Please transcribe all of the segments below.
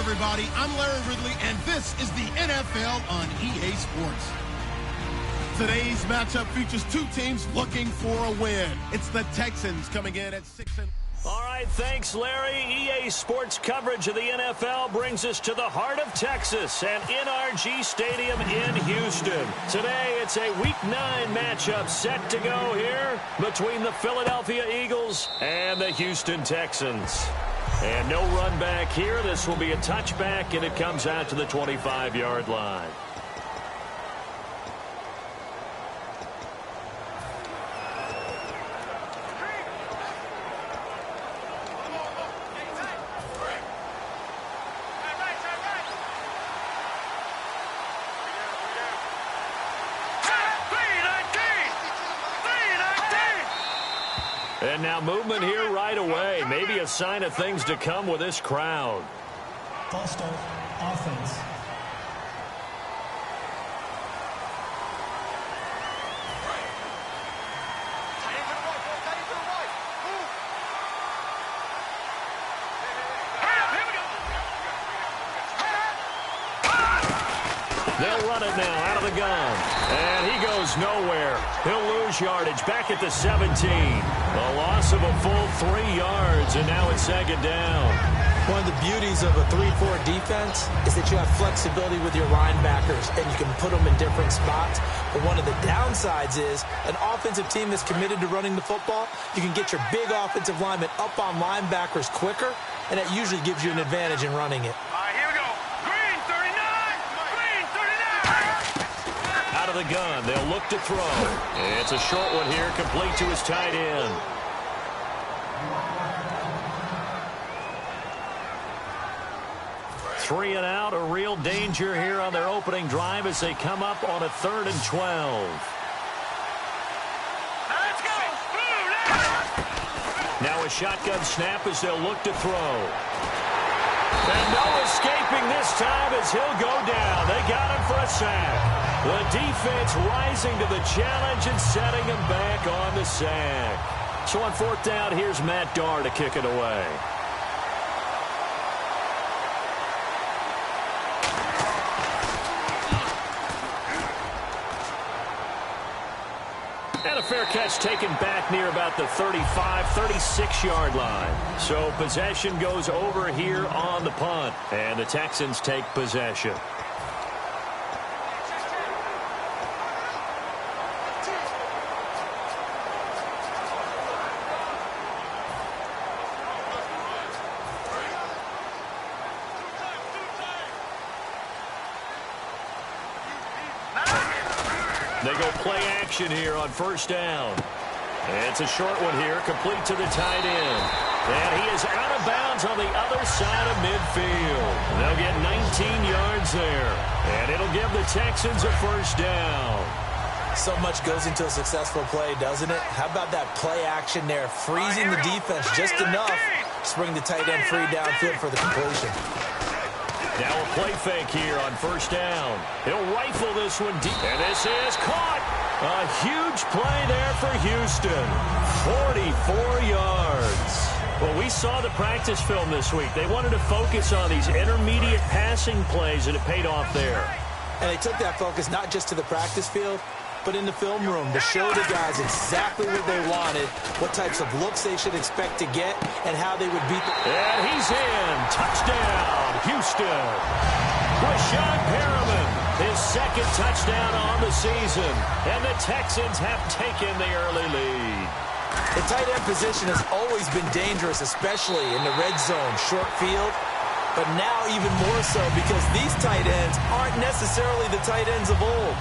everybody. I'm Larry Ridley, and this is the NFL on EA Sports. Today's matchup features two teams looking for a win. It's the Texans coming in at 6-. All right, thanks, Larry. EA Sports coverage of the NFL brings us to the heart of Texas and NRG Stadium in Houston. Today, it's a Week 9 matchup set to go here between the Philadelphia Eagles and the Houston Texans. And no run back here. This will be a touchback, and it comes out to the 25-yard line. And now movement here right away. Maybe a sign of things to come with this crowd. False start, offense. They'll run it now out of the gun. And he goes nowhere. He'll lose yardage back at the 17. A loss of a full 3 yards, and now it's second down. One of the beauties of a 3-4 defense is that you have flexibility with your linebackers, and you can put them in different spots. But one of the downsides is an offensive team that's committed to running the football, you can get your big offensive linemen up on linebackers quicker, and that usually gives you an advantage in running it. Out of the gun, they'll look to throw. It's a short one here, complete to his tight end. Three and out, a real danger here on their opening drive as they come up on a 3rd and 12. Let's go! Now a shotgun snap as they'll look to throw. And no escaping this time as he'll go down. They got him for a sack. The defense rising to the challenge and setting him back on the sack. So on 4th down, here's Matt Darr to kick it away. And a fair catch taken back near about the 35, 36-yard line. So possession goes over here on the punt, and the Texans take possession. They go play action here on 1st down. It's a short one here, complete to the tight end. And he is out of bounds on the other side of midfield. They'll get 19 yards there. And it'll give the Texans a 1st down. So much goes into a successful play, doesn't it? How about that play action there, freezing the defense just enough to bring the tight end free downfield for the completion. Now a play fake here on 1st down. He'll rifle this one deep. And this is caught. A huge play there for Houston. 44 yards. Well, we saw the practice film this week. They wanted to focus on these intermediate passing plays, and it paid off there. And they took that focus not just to the practice field, but in the film room to show the guys exactly what they wanted, what types of looks they should expect to get, and how they would beat them. And he's in. Touchdown, Houston. Rashawn Perriman, his 2nd touchdown on the season. And the Texans have taken the early lead. The tight end position has always been dangerous, especially in the red zone, short field. But now even more so because these tight ends aren't necessarily the tight ends of old.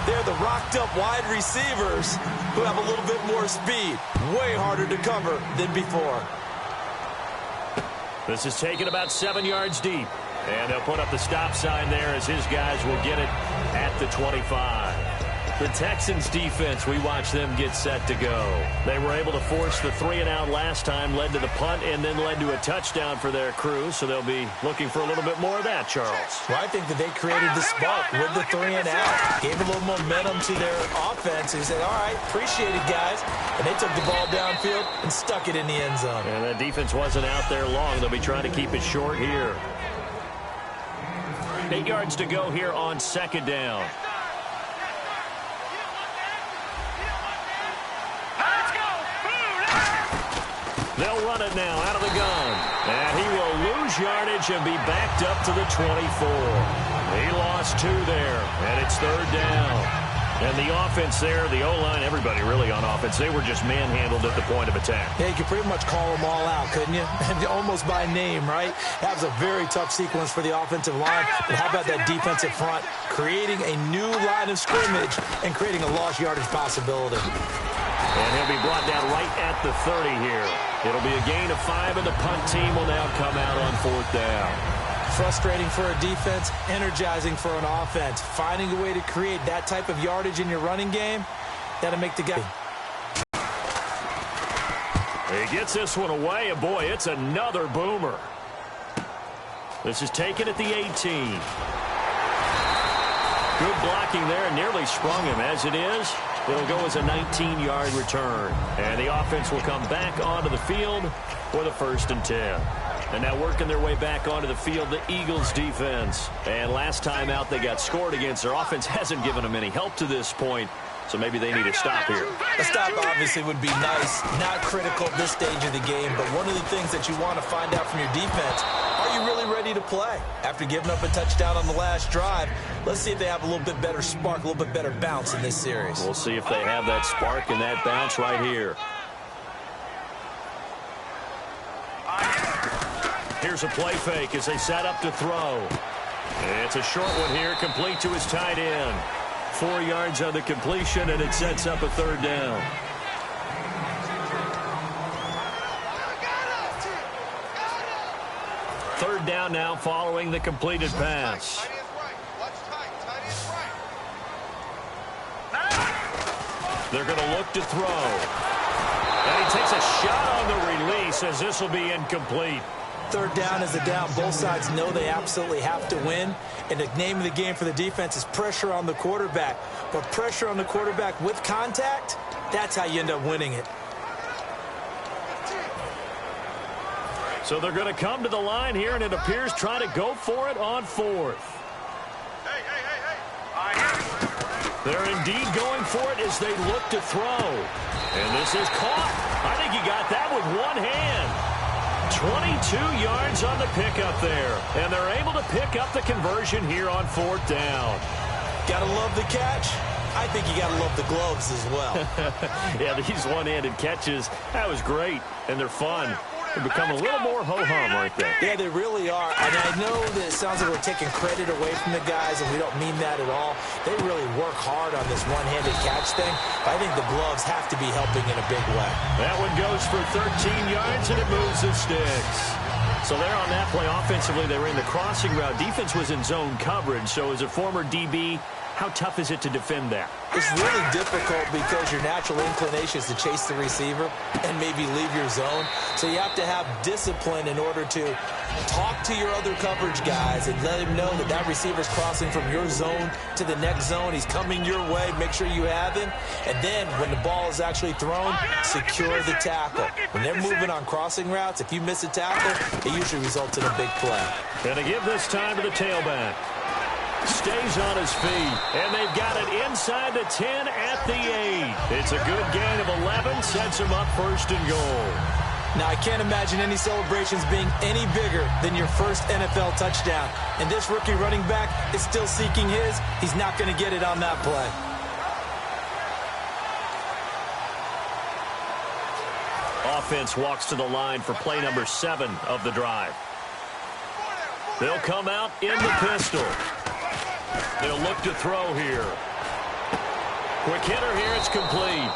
They're the rocked-up wide receivers who have a little bit more speed. Way harder to cover than before. This is taken about 7 yards deep. And they'll put up the stop sign there as his guys will get it at the 25. The Texans defense, we watch them get set to go. They were able to force the 3-and-out last time, led to the punt, and then led to a touchdown for their crew. So they'll be looking for a little bit more of that, Charles. Well, I think that they created the spark with the 3-and-out. Gave a little momentum to their offense. And said, all right, appreciate it, guys. And they took the ball downfield and stuck it in the end zone. And that defense wasn't out there long. They'll be trying to keep it short here. 8 yards to go here on second down. They'll run it now out of the gun. And he will lose yardage and be backed up to the 24. He lost 2 there, and it's third down. And the offense there, the O-line, everybody really on offense, they were just manhandled at the point of attack. Yeah, you could pretty much call them all out, couldn't you? Almost by name, right? That was a very tough sequence for the offensive line. But how about that defensive front creating a new line of scrimmage and creating a lost yardage possibility? And he'll be brought down right at the 30 here. It'll be a gain of 5, and the punt team will now come out on fourth down. Frustrating for a defense, energizing for an offense. Finding a way to create that type of yardage in your running game, that'll make the guy. He gets this one away, and boy, it's another boomer. This is taken at the 18. Good blocking there, nearly sprung him. As it is, it'll go as a 19-yard return. And the offense will come back onto the field for the 1st and 10. And now working their way back onto the field, the Eagles defense. And last time out, they got scored against. Their offense hasn't given them any help to this point, so maybe they need a stop here. A stop obviously would be nice, not critical at this stage of the game, but one of the things that you want to find out from your defense, are you really ready to play? After giving up a touchdown on the last drive, let's see if they have a little bit better spark, a little bit better bounce in this series. We'll see if they have that spark and that bounce right here. Here's a play fake as they set up to throw. It's a short one here, complete to his tight end. 4 yards on the completion, and it sets up a third down. Third down now following the completed pass. They're going to look to throw. And he takes a shot on the release as this will be incomplete. Third down is a down. Both sides know they absolutely have to win. And the name of the game for the defense is pressure on the quarterback. But pressure on the quarterback with contact, that's how you end up winning it. So they're going to come to the line here, and it appears try to go for it on 4th. They're indeed going for it as they look to throw. And this is caught. I think he got that with one hand. 22 yards on the pickup there. And they're able to pick up the conversion here on 4th down. Gotta love the catch. I think you gotta love the gloves as well. Yeah, these one-handed catches, that was great. And they're fun. They become a little more ho-hum right there. Yeah, they really are. And I know that it sounds like we're taking credit away from the guys, and we don't mean that at all. They really work hard on this one-handed catch thing. I think the gloves have to be helping in a big way. That one goes for 13 yards, and it moves the sticks. So there on that play, offensively, they ran the crossing route. Defense was in zone coverage, so as a former DB, how tough is it to defend that? It's really difficult because your natural inclination is to chase the receiver and maybe leave your zone. So you have to have discipline in order to talk to your other coverage guys and let him know that that receiver's crossing from your zone to the next zone. He's coming your way. Make sure you have him. And then when the ball is actually thrown, secure the tackle. When they're moving on crossing routes, if you miss a tackle, it usually results in a big play. Going to give this time to the tailback. Stays on his feet, and they've got it inside the 10 at the 8. It's a good gain of 11, sets him up 1st and goal. Now, I can't imagine any celebrations being any bigger than your first NFL touchdown. And this rookie running back is still seeking his. He's not going to get it on that play. Offense walks to the line for play number 7 of the drive. They'll come out in the pistol. They'll look to throw here. Quick hitter here, it's complete.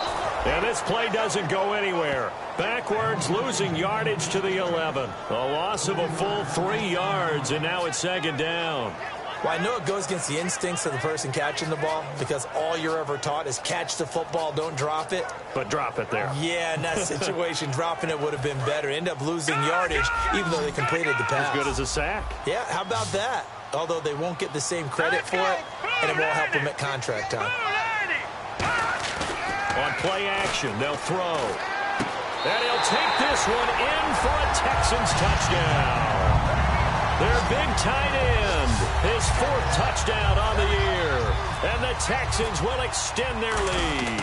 And this play doesn't go anywhere. Backwards, losing yardage to the 11. A loss of a full 3 yards, and now it's 2nd down. Well, I know it goes against the instincts of the person catching the ball because all you're ever taught is catch the football, don't drop it. But drop it there. Yeah, in that situation, dropping it would have been better. End up losing yardage even though they completed the pass. As good as a sack. Yeah, how about that? Although they won't get the same credit for it, and it won't help them at contract time. On play action, they'll throw. And he'll take this one in for a Texans touchdown. Their big tight end, his 4th touchdown on the year. And the Texans will extend their lead.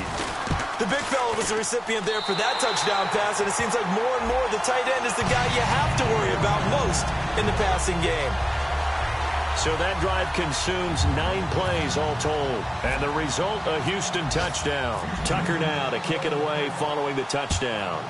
The big fella was the recipient there for that touchdown pass, and it seems like more and more the tight end is the guy you have to worry about most in the passing game. So that drive consumes 9 plays all told. And the result, a Houston touchdown. Tucker now to kick it away following the touchdown.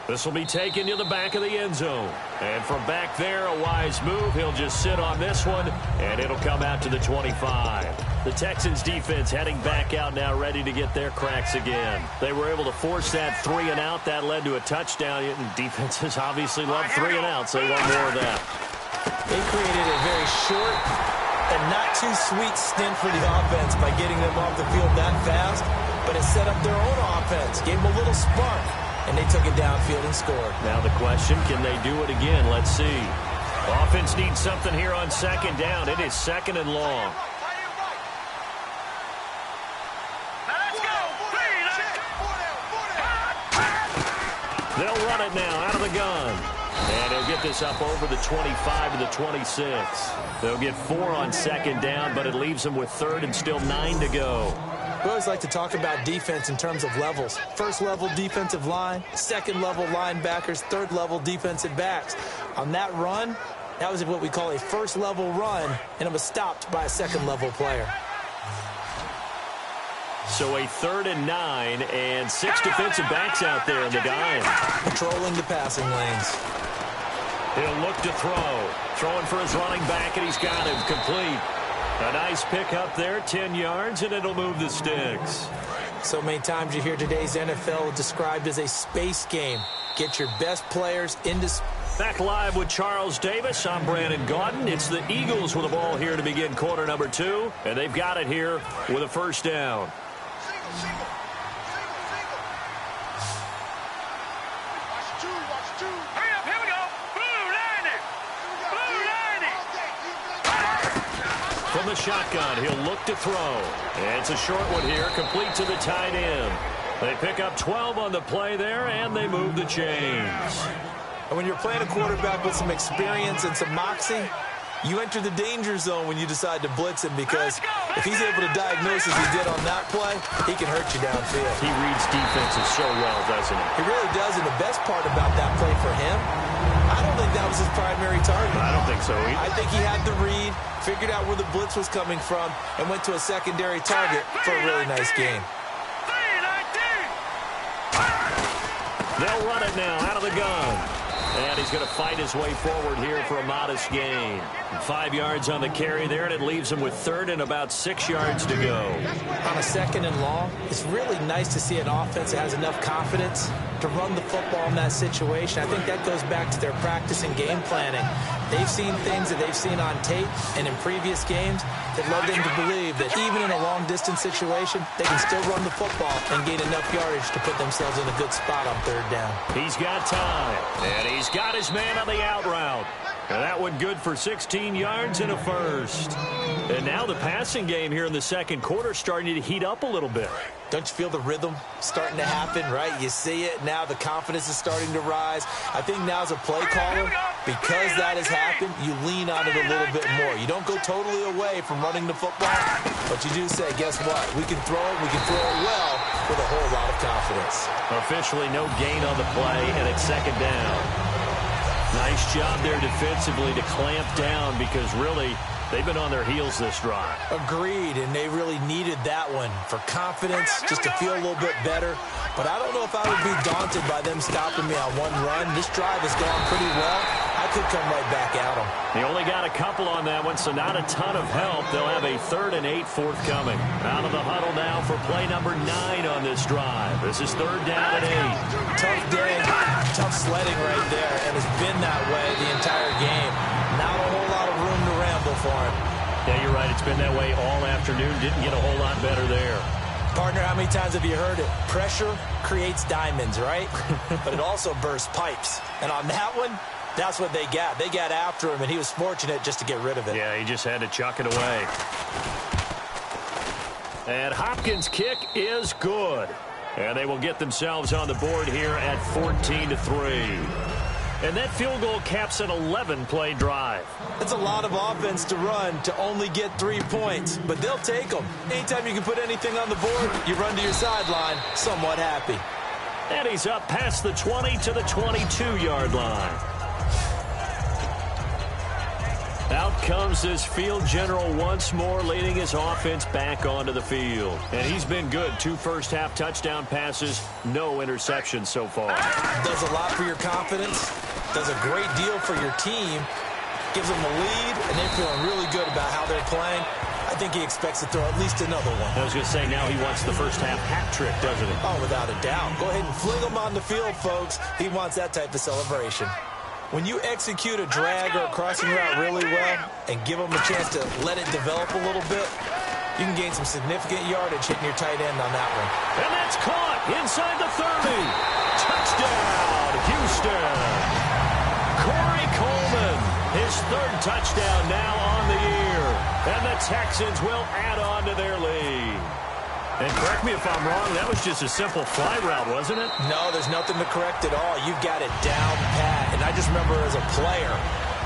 This will be taken to the back of the end zone. And from back there, a wise move. He'll just sit on this one, and it'll come out to the 25. The Texans defense heading back out now, ready to get their cracks again. They were able to force that 3 and out. That led to a touchdown. And defenses obviously love 3 and outs. They want more of that. They created a very short and not too sweet stint for the offense by getting them off the field that fast. But it set up their own offense, gave them a little spark. And they took it downfield and scored. Now the question, can they do it again? Let's see. Offense needs something here on 2nd down. It is 2nd and long. They'll run it now out of the gun. And he'll get this up over the 25 to the 26. They'll get 4 on 2nd down, but it leaves them with 3rd and still 9 to go. We always like to talk about defense in terms of levels. 1st level defensive line, 2nd level linebackers, 3rd level defensive backs. On that run, that was what we call a 1st level run, and it was stopped by a 2nd level player. So a 3rd and 9 and 6 defensive backs out there in the dime. Patrolling the passing lanes. He'll look to throw. Throwing for his running back, and he's got him complete. A nice pick up there, 10 yards, and it'll move the sticks. So many times you hear today's NFL described as a space game. Get your best players into space. Back live with Charles Davis. I'm Brandon Gaudin. It's the Eagles with the ball here to begin quarter number 2, and they've got it here with a 1st down. From the shotgun, he'll look to throw. And it's a short one here, complete to the tight end. They pick up 12 on the play there, and they move the chains. And when you're playing a quarterback with some experience and some moxie, you enter the danger zone when you decide to blitz him, because if he's able to diagnose as he did on that play, he can hurt you downfield. He reads defenses so well, doesn't he? He really does, and the best part about that play for him, I don't think that was his primary target. I don't think so either. I think he had the read, figured out where the blitz was coming from, and went to a secondary target for a really nice gain. They'll run it now out of the gun. And he's going to fight his way forward here for a modest gain. 5 yards on the carry there, and it leaves him with 3rd and about 6 yards to go. On a 2nd and long, it's really nice to see an offense that has enough confidence to run the football in that situation. I think that goes back to their practice and game planning. They've seen things that they've seen on tape and in previous games that led them to believe that even in a long-distance situation, they can still run the football and gain enough yardage to put themselves in a good spot on 3rd down. He's got time, and he's got his man on the out route. And that one good for 16 yards and a 1st. And now the passing game here in the 2nd quarter starting to heat up a little bit. Don't you feel the rhythm starting to happen, right? You see it. Now the confidence is starting to rise. I think now as a play caller, because that has happened, you lean on it a little bit more. You don't go totally away from running the football, but you do say, guess what? We can throw it. We can throw it well with a whole lot of confidence. Officially no gain on the play, and it's 2nd down. Nice job there defensively to clamp down, because really they've been on their heels this drive. Agreed, and they really needed that one for confidence, just to feel a little bit better. But I don't know if I would be daunted by them stopping me on one run. This drive has gone pretty well. I could come right back at them. They only got a couple on that one, so not a ton of help. They'll have a 3rd and 8 forthcoming. Out of the huddle now for play number 9 on this drive. This is 3rd down and 8. Tough day, tough sledding right there, and it's been that way the entire game. Not a whole lot of room to ramble for him. Yeah, you're right. It's been that way all afternoon. Didn't get a whole lot better there. Partner, how many times have you heard it? Pressure creates diamonds, right? But it also bursts pipes. And on that one, that's what they got. They got after him, and he was fortunate just to get rid of it. Yeah, he just had to chuck it away. And Hopkins' kick is good. And they will get themselves on the board here at 14-3. And that field goal caps an 11-play drive. It's a lot of offense to run to only get 3 points, but they'll take them. Anytime you can put anything on the board, you run to your sideline somewhat happy. And he's up past the 20 to the 22-yard line. Out comes this field general once more, leading his offense back onto the field. And he's been good. 2 first-half touchdown passes, no interceptions so far. Does a lot for your confidence, does a great deal for your team, gives them a lead, and they're feeling really good about how they're playing. I think he expects to throw at least another one. I was going to say, now he wants the first-half hat trick, doesn't he? Oh, without a doubt. Go ahead and fling him on the field, folks. He wants that type of celebration. When you execute a drag or a crossing route really well and give them a chance to let it develop a little bit, you can gain some significant yardage hitting your tight end on that one. And that's caught inside the 30. Touchdown, Houston. Corey Coleman, his 3rd touchdown now on the year. And the Texans will add on to their lead. And correct me if I'm wrong, that was just a simple fly route, wasn't it? No, there's nothing to correct at all. You've got it down pat. And I just remember as a player,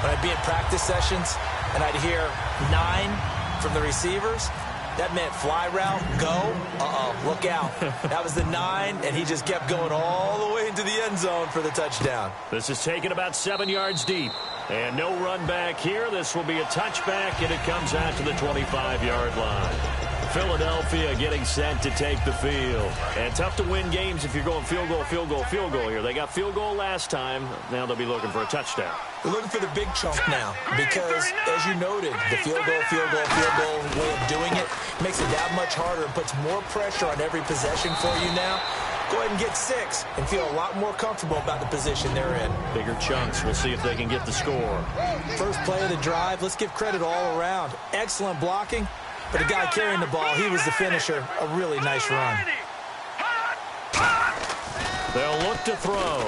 when I'd be in practice sessions and I'd hear 9 from the receivers, that meant fly route, go, look out. That was the 9, and he just kept going all the way into the end zone for the touchdown. This is taken about 7 yards deep. And no run back here. This will be a touchback, and it comes out to the 25-yard line. Philadelphia getting set to take the field. And tough to win games if you're going field goal, field goal, field goal here. They got field goal last time. Now they'll be looking for a touchdown. They're looking for the big chunk now because, as you noted, the field goal way of doing it makes it that much harder and puts more pressure on every possession for you now. Go ahead and get 6 and feel a lot more comfortable about the position they're in. Bigger chunks. We'll see if they can get the score. First play of the drive. Let's give credit all around. Excellent blocking. But the guy carrying the ball, he was the finisher. A really nice run. They'll look to throw.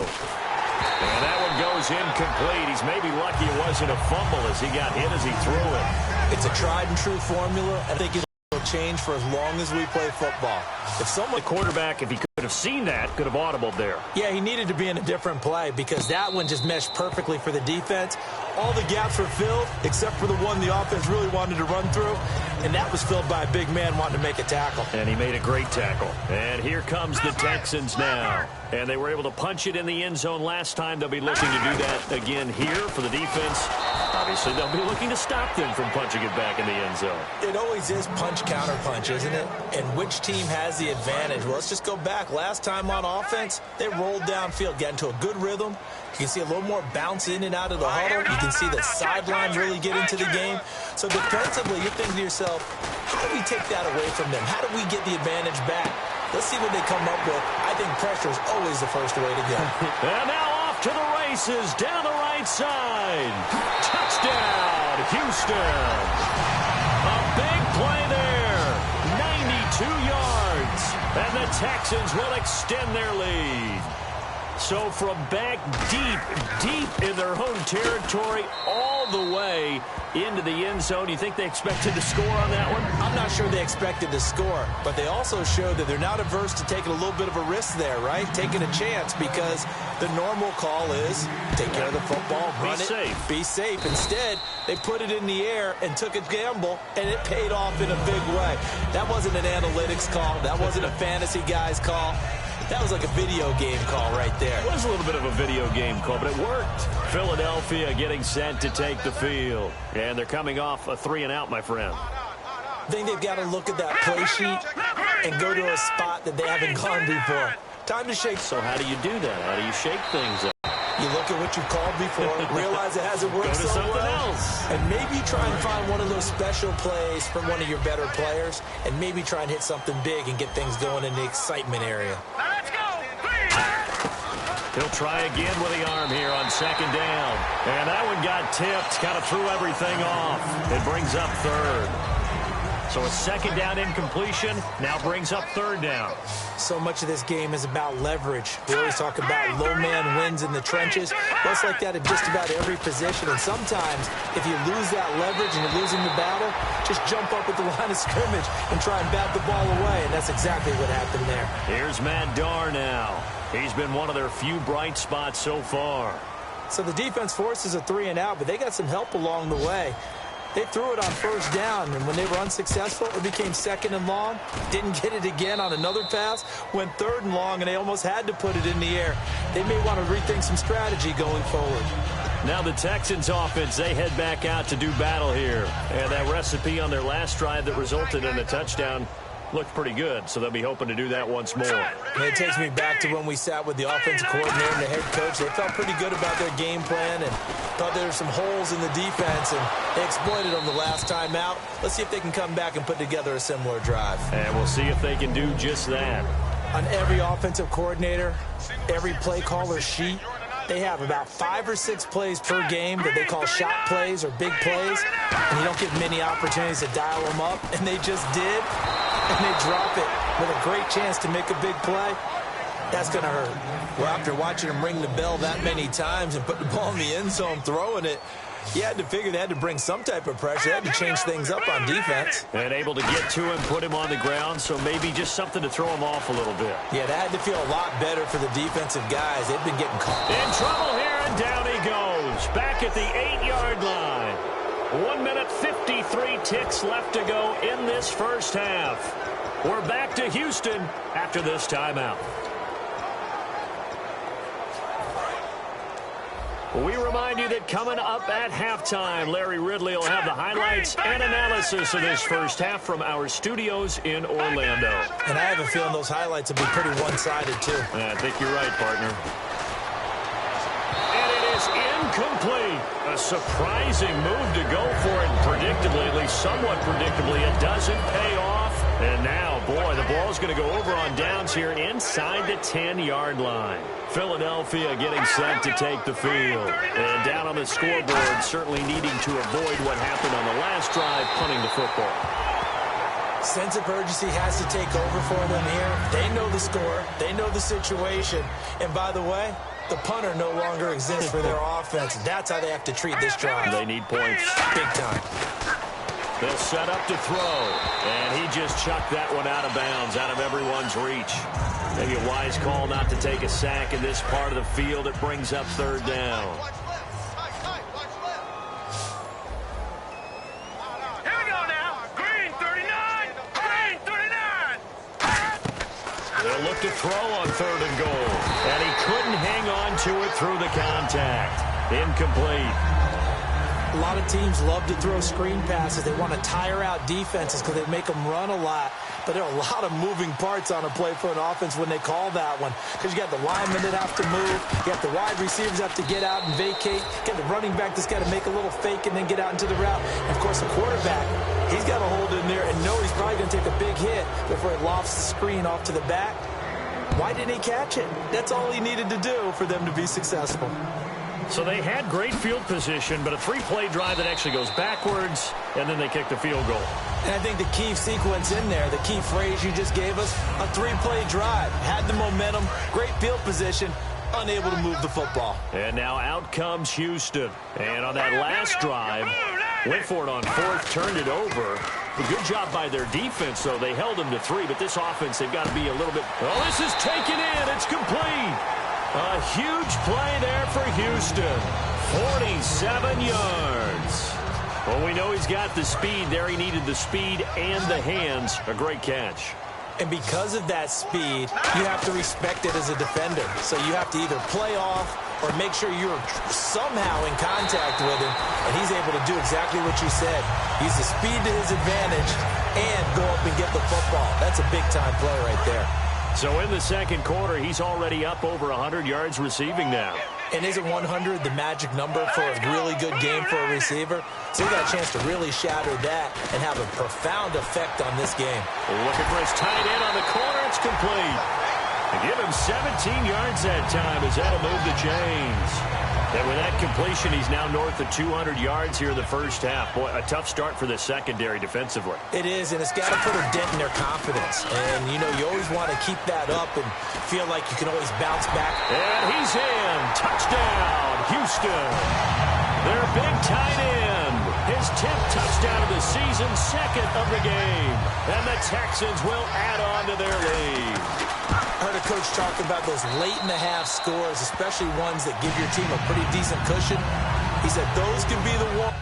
And that one goes incomplete. He's maybe lucky it wasn't a fumble as he got hit as he threw it. It's a tried and true formula. I think it'll change for as long as we play football. The quarterback, if he could have seen that, could have audibled there. Yeah, he needed to be in a different play because that one just meshed perfectly for the defense. All the gaps were filled except for the one the offense really wanted to run through, and that was filled by a big man wanting to make a tackle. And he made a great tackle. And here comes the Texans now. And they were able to punch it in the end zone last time. They'll be looking to do that again here for the defense. Obviously, they'll be looking to stop them from punching it back in the end zone. It always is punch-counter-punch, isn't it? And which team has the advantage? Well, let's just go back. Last time on offense, they rolled downfield, got into a good rhythm. You can see a little more bounce in and out of the huddle. You can see the sideline really get into the game. So defensively, you're thinking to yourself, how do we take that away from them? How do we get the advantage back? Let's see what they come up with. I think pressure is always the first way to go. And now off to the races down the right side. Touchdown, Houston. A big play there. 92 yards. And the Texans will extend their lead. So from back deep in their home territory, all the way into the end zone, you think they expected to score on that one? I'm not sure they expected to score, but they also showed that they're not averse to taking a little bit of a risk there, right? Taking a chance because the normal call is take care of the football, run it, be safe. Instead, they put it in the air and took a gamble, and it paid off in a big way. That wasn't an analytics call. That wasn't a fantasy guy's call. That was like a video game call right there. It was a little bit of a video game call, but it worked. Philadelphia getting set to take the field. And they're coming off a 3-and-out, my friend. I think they've got to look at that play sheet and go to a spot that they haven't gone before. Time to shake. So how do you do that? How do you shake things up? You look at what you've called before, realize it hasn't worked so well, and maybe try and find one of those special plays from one of your better players, and maybe try and hit something big and get things going in the excitement area. Let's go! He'll try again with the arm here on 2nd down. And that one got tipped, kind of threw everything off. It brings up 3rd. So a 2nd down incompletion now brings up 3rd down. So much of this game is about leverage. We always talk about low man wins in the trenches. Well, it's like that at just about every position. And sometimes, if you lose that leverage and you're losing the battle, just jump up at the line of scrimmage and try and bat the ball away. And that's exactly what happened there. Here's Matt Darr now. He's been one of their few bright spots so far. So the defense forces a 3-and-out, but they got some help along the way. They threw it on first down, and when they were unsuccessful, it became 2nd and long. Didn't get it again on another pass. Went 3rd and long, and they almost had to put it in the air. They may want to rethink some strategy going forward. Now the Texans offense, they head back out to do battle here. And that recipe on their last drive that resulted in a touchdown looked pretty good, so they'll be hoping to do that once more. And it takes me back to when we sat with the offensive coordinator and the head coach. They felt pretty good about their game plan and thought there were some holes in the defense, and they exploited them the last time out. Let's see if they can come back and put together a similar drive. And we'll see if they can do just that. On every offensive coordinator, every play caller sheet, they have about 5 or 6 plays per game that they call shot plays or big plays, and you don't get many opportunities to dial them up, and they just did, and they drop it with a great chance to make a big play. That's going to hurt. Well, after watching them ring the bell that many times and put the ball in the end zone throwing it, you had to figure they had to bring some type of pressure. They had to change things up on defense. And able to get to him, put him on the ground, so maybe just something to throw him off a little bit. Yeah, that had to feel a lot better for the defensive guys. They've been getting caught. In trouble here, and down he goes. Back at the 8-yard line. 1 minute, 53 ticks left to go in this first half. We're back to Houston after this timeout. We remind you that coming up at halftime, Larry Ridley will have the highlights and analysis of this first half from our studios in Orlando. And I have a feeling those highlights will be pretty one-sided, too. I think you're right, partner. And it is incomplete. A surprising move to go for it. Predictably, at least somewhat predictably, it doesn't pay off. And now, boy, the ball's going to go over on downs here inside the 10-yard line. Philadelphia getting set to take the field. And down on the scoreboard, certainly needing to avoid what happened on the last drive, punting the football. Sense of urgency has to take over for them here. They know the score. They know the situation. And by the way, the punter no longer exists for their offense. That's how they have to treat this drive. They need points. Big time. They'll set up to throw, and he just chucked that one out of bounds, out of everyone's reach. Maybe a wise call not to take a sack in this part of the field. It brings up 3rd down. Here we go now. Green 39. Green 39. They'll look to throw on 3rd and goal, and he couldn't hang on to it through the contact. Incomplete. A lot of teams love to throw screen passes. They want to tire out defenses because they make them run a lot. But there are a lot of moving parts on a play for an offense when they call that one. Because you got the linemen that have to move. You got the wide receivers that have to get out and vacate. You got the running back that's got to make a little fake and then get out into the route. And, of course, the quarterback, he's got to hold in there and know he's probably going to take a big hit before he lofts the screen off to the back. Why didn't he catch it? That's all he needed to do for them to be successful. So they had great field position, but a 3-play drive that actually goes backwards, and then they kick the field goal. And I think the key sequence in there, the key phrase you just gave us, a 3-play drive. Had the momentum, great field position, unable to move the football. And now out comes Houston. And on that last drive, went for it on 4th, turned it over. A good job by their defense, though. They held them to 3, but this offense, they've got to be a little bit... Oh, this is taken in. It's complete. A huge play there for Houston. 47 yards. Well, we know he's got the speed there. He needed the speed and the hands. A great catch. And because of that speed, you have to respect it as a defender. So you have to either play off or make sure you're somehow in contact with him. And he's able to do exactly what you said. Use the speed to his advantage and go up and get the football. That's a big-time play right there. So in the second quarter, he's already up over 100 yards receiving now. And isn't 100 the magic number for a really good game for a receiver? So he got a chance to really shatter that and have a profound effect on this game. Looking for his tight end on the corner. It's complete. And give him 17 yards that time as that'll move the chains. And with that completion, he's now north of 200 yards here in the first half. Boy, a tough start for the secondary defensively. It is, and it's got to put a dent in their confidence. And, you know, you always want to keep that up and feel like you can always bounce back. And he's in. Touchdown, Houston. Their big tight end. His 10th touchdown of the season, 2nd of the game. And the Texans will add on to their lead. I heard a coach talk about those late-in-the-half scores, especially ones that give your team a pretty decent cushion. He said those could be the ones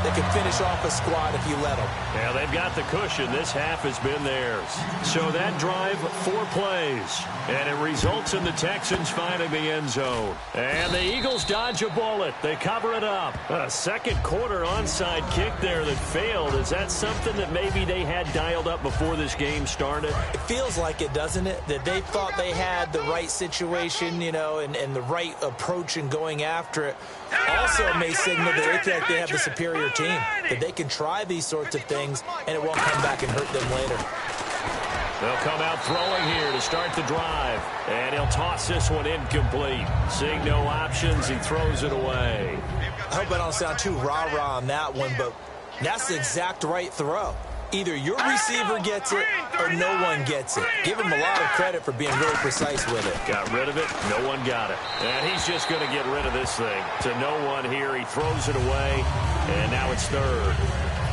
that can finish off a squad if you let them. Yeah, they've got the cushion. This half has been theirs. So that drive, 4 plays. And it results in the Texans finding the end zone. And the Eagles dodge a bullet. They cover it up. A second quarter onside kick there that failed. Is that something that maybe they had dialed up before this game started? It feels like it, doesn't it? That they thought they had the right situation, you know, and the right approach in going after it. Also may signal that they think they have the superior team, that they can try these sorts of things and it won't come back and hurt them later. They'll come out throwing here to start the drive, and he'll toss this one incomplete. Seeing no options, he throws it away. I hope I don't sound too rah-rah on that one, but that's the exact right throw. Either your receiver gets it or no one gets it. Give him a lot of credit for being really precise with it. Got rid of it. No one got it. And he's just going to get rid of this thing. To no one here. He throws it away, and now it's third.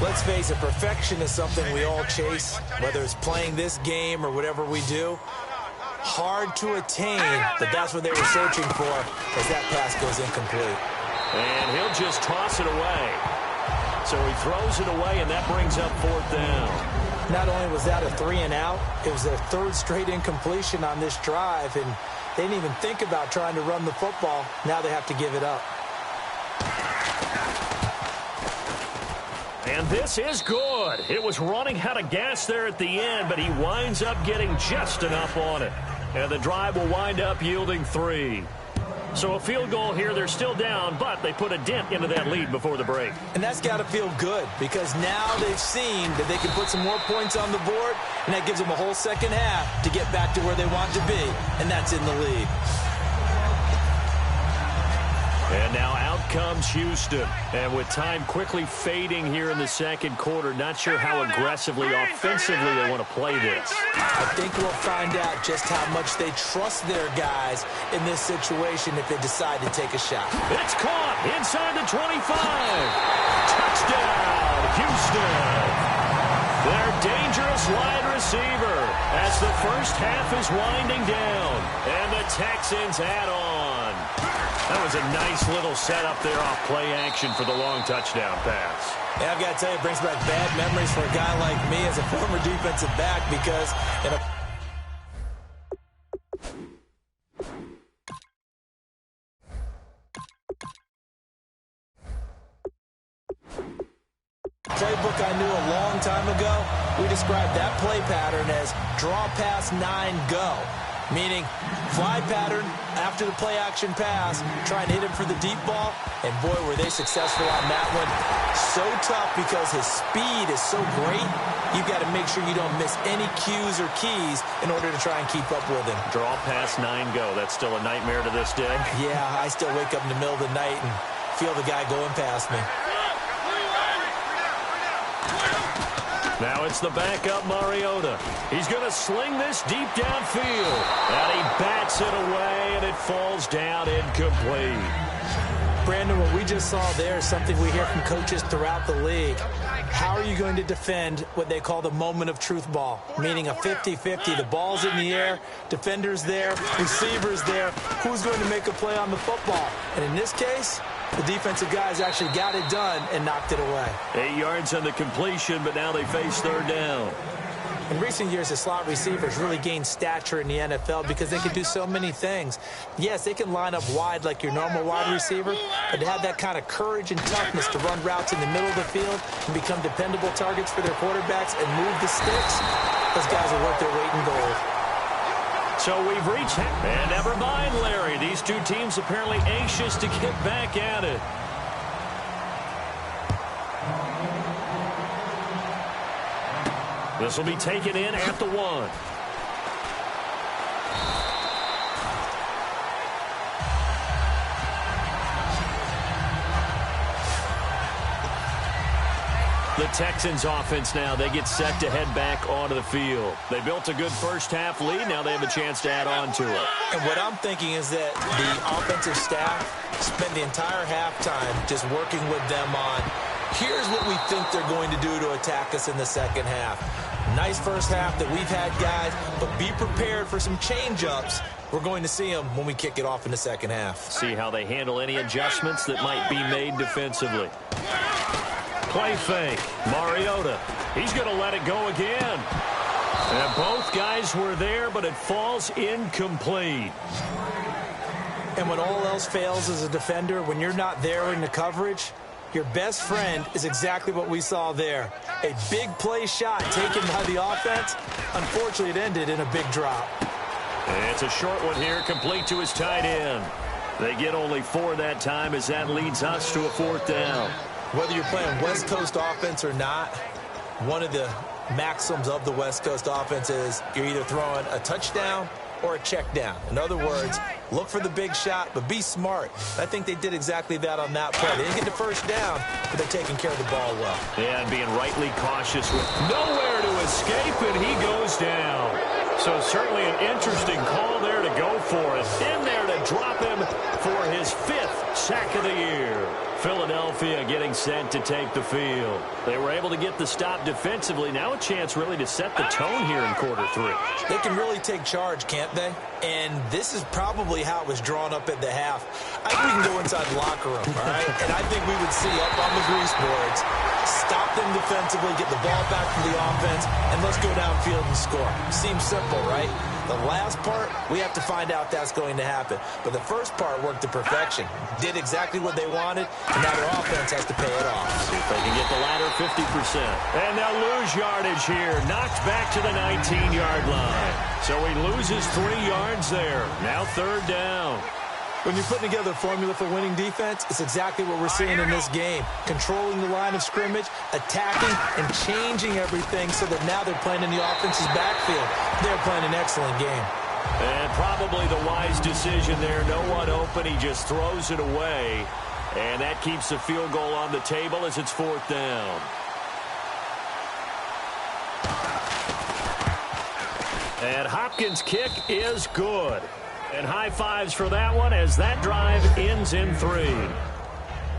Let's face it, perfection is something we all chase, whether it's playing this game or whatever we do. Hard to attain, but that's what they were searching for as that pass goes incomplete. And he'll just toss it away. So he throws it away, and that brings up 4th down. Not only was that a 3-and-out, it was their 3rd straight incompletion on this drive, and they didn't even think about trying to run the football. Now they have to give it up. And this is good. It was running out of gas there at the end, but he winds up getting just enough on it. And the drive will wind up yielding 3. So a field goal here, they're still down, but they put a dent into that lead before the break. And that's got to feel good because now they've seen that they can put some more points on the board, and that gives them a whole second half to get back to where they want to be, and that's in the lead. And now out comes Houston. And with time quickly fading here in the second quarter, not sure how aggressively, offensively they want to play this. I think we'll find out just how much they trust their guys in this situation if they decide to take a shot. It's caught inside the 25. Touchdown, Houston. Their dangerous wide receiver as the first half is winding down. And the Texans add on. That was a nice little setup there off play action for the long touchdown pass. Yeah, I've got to tell you, it brings back bad memories for a guy like me as a former defensive back because in a playbook I knew a long time ago, we described that play pattern as draw pass 9 go. Meaning, fly pattern after the play-action pass, try and hit him for the deep ball, and boy, were they successful on that one. So tough because his speed is so great, you've got to make sure you don't miss any cues or keys in order to try and keep up with him. Draw pass 9 go. That's still a nightmare to this day? Yeah, I still wake up in the middle of the night and feel the guy going past me. Now it's the backup Mariota. He's going to sling this deep downfield. And he bats it away, and it falls down incomplete. Brandon, what we just saw there is something we hear from coaches throughout the league. How are you going to defend what they call the moment of truth ball? Meaning a 50-50. The ball's in the air, defender's there, receiver's there. Who's going to make a play on the football? And in this case, the defensive guys actually got it done and knocked it away. 8 yards on the completion, but now they face 3rd down. In recent years, the slot receivers really gained stature in the NFL because they can do so many things. Yes, they can line up wide like your normal wide receiver, but to have that kind of courage and toughness to run routes in the middle of the field and become dependable targets for their quarterbacks and move the sticks, those guys are worth their weight in gold. So we've reached, and never mind, Larry. These two teams apparently anxious to get back at it. This will be taken in at the 1. The Texans offense now, they get set to head back onto the field. They built a good first half lead. Now they have a chance to add on to it. And what I'm thinking is that the offensive staff spent the entire halftime just working with them on, here's what we think they're going to do to attack us in the second half. Nice first half that we've had, guys, but be prepared for some change-ups. We're going to see them when we kick it off in the second half. See how they handle any adjustments that might be made defensively. Play fake. Mariota. He's going to let it go again. And both guys were there, but it falls incomplete. And when all else fails as a defender, when you're not there in the coverage, your best friend is exactly what we saw there. A big play shot taken by the offense. Unfortunately, it ended in a big drop. It's a short one here, complete to his tight end. They get only 4 that time as that leads us to a 4th down. Whether you're playing West Coast offense or not, one of the maxims of the West Coast offense is you're either throwing a touchdown or a check down. In other words, look for the big shot, but be smart. I think they did exactly that on that play. They didn't get the first down, but they're taking care of the ball well. Yeah, and being rightly cautious with nowhere to escape, and he goes down. So certainly an interesting call there to go for it. In there to drop him for his 5th sack of the year. Philadelphia getting set to take the field. They were able to get the stop defensively. Now a chance really to set the tone here in quarter 3. They can really take charge, can't they? And this is probably how it was drawn up at the half. I think we can go inside the locker room, all right? And I think we would see up on the grease boards, stop them defensively, get the ball back from the offense, and let's go downfield and score. Seems simple, right? The last part, we have to find out that's going to happen. But the first part worked to perfection. Did exactly what they wanted, and now their offense has to pay it off. See if they can get the latter 50%. And they'll lose yardage here. Knocked back to the 19-yard line. So he loses 3 yards there. Now 3rd down. When you're putting together a formula for winning defense, it's exactly what we're seeing in this game. Controlling the line of scrimmage, attacking, and changing everything so that now they're playing in the offense's backfield. They're playing an excellent game. And probably the wise decision there. No one open. He just throws it away. And that keeps the field goal on the table as it's 4th down. And Hopkins' kick is good. And high fives for that one as that drive ends in 3.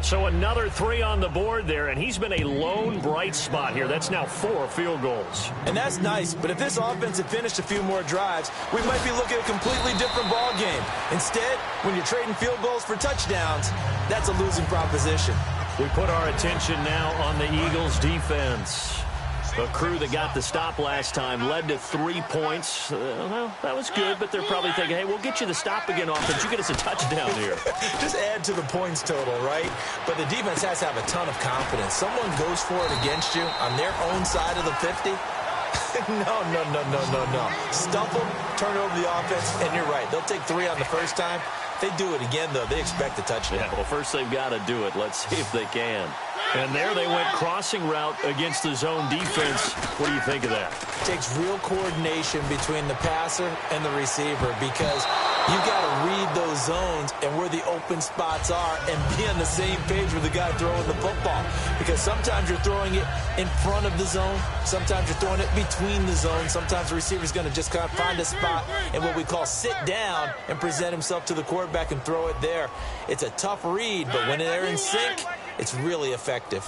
So another 3 on the board there, and he's been a lone bright spot here. That's now 4 field goals. And that's nice, but if this offense had finished a few more drives, we might be looking at a completely different ball game. Instead, when you're trading field goals for touchdowns, that's a losing proposition. We put our attention now on the Eagles' defense. The crew that got the stop last time led to 3 points. Well, that was good, but they're probably thinking, hey, we'll get you the stop again offense. You get us a touchdown here. Just add to the points total, right? But the defense has to have a ton of confidence. Someone goes for it against you on their own side of the 50. No. Stuff them, turn over the offense, and you're right. They'll take 3 on the first time. If they do it again, though, they expect a touchdown. Yeah, well, first they've got to do it. Let's see if they can. And there they went crossing route against the zone defense. What do you think of that? It takes real coordination between the passer and the receiver because you got to read those zones and where the open spots are and be on the same page with the guy throwing the football. Because sometimes you're throwing it in front of the zone. Sometimes you're throwing it between the zones. Sometimes the receiver's going to just kind of find a spot and what we call sit down and present himself to the quarterback and throw it there. It's a tough read, but when they're in sync, it's really effective.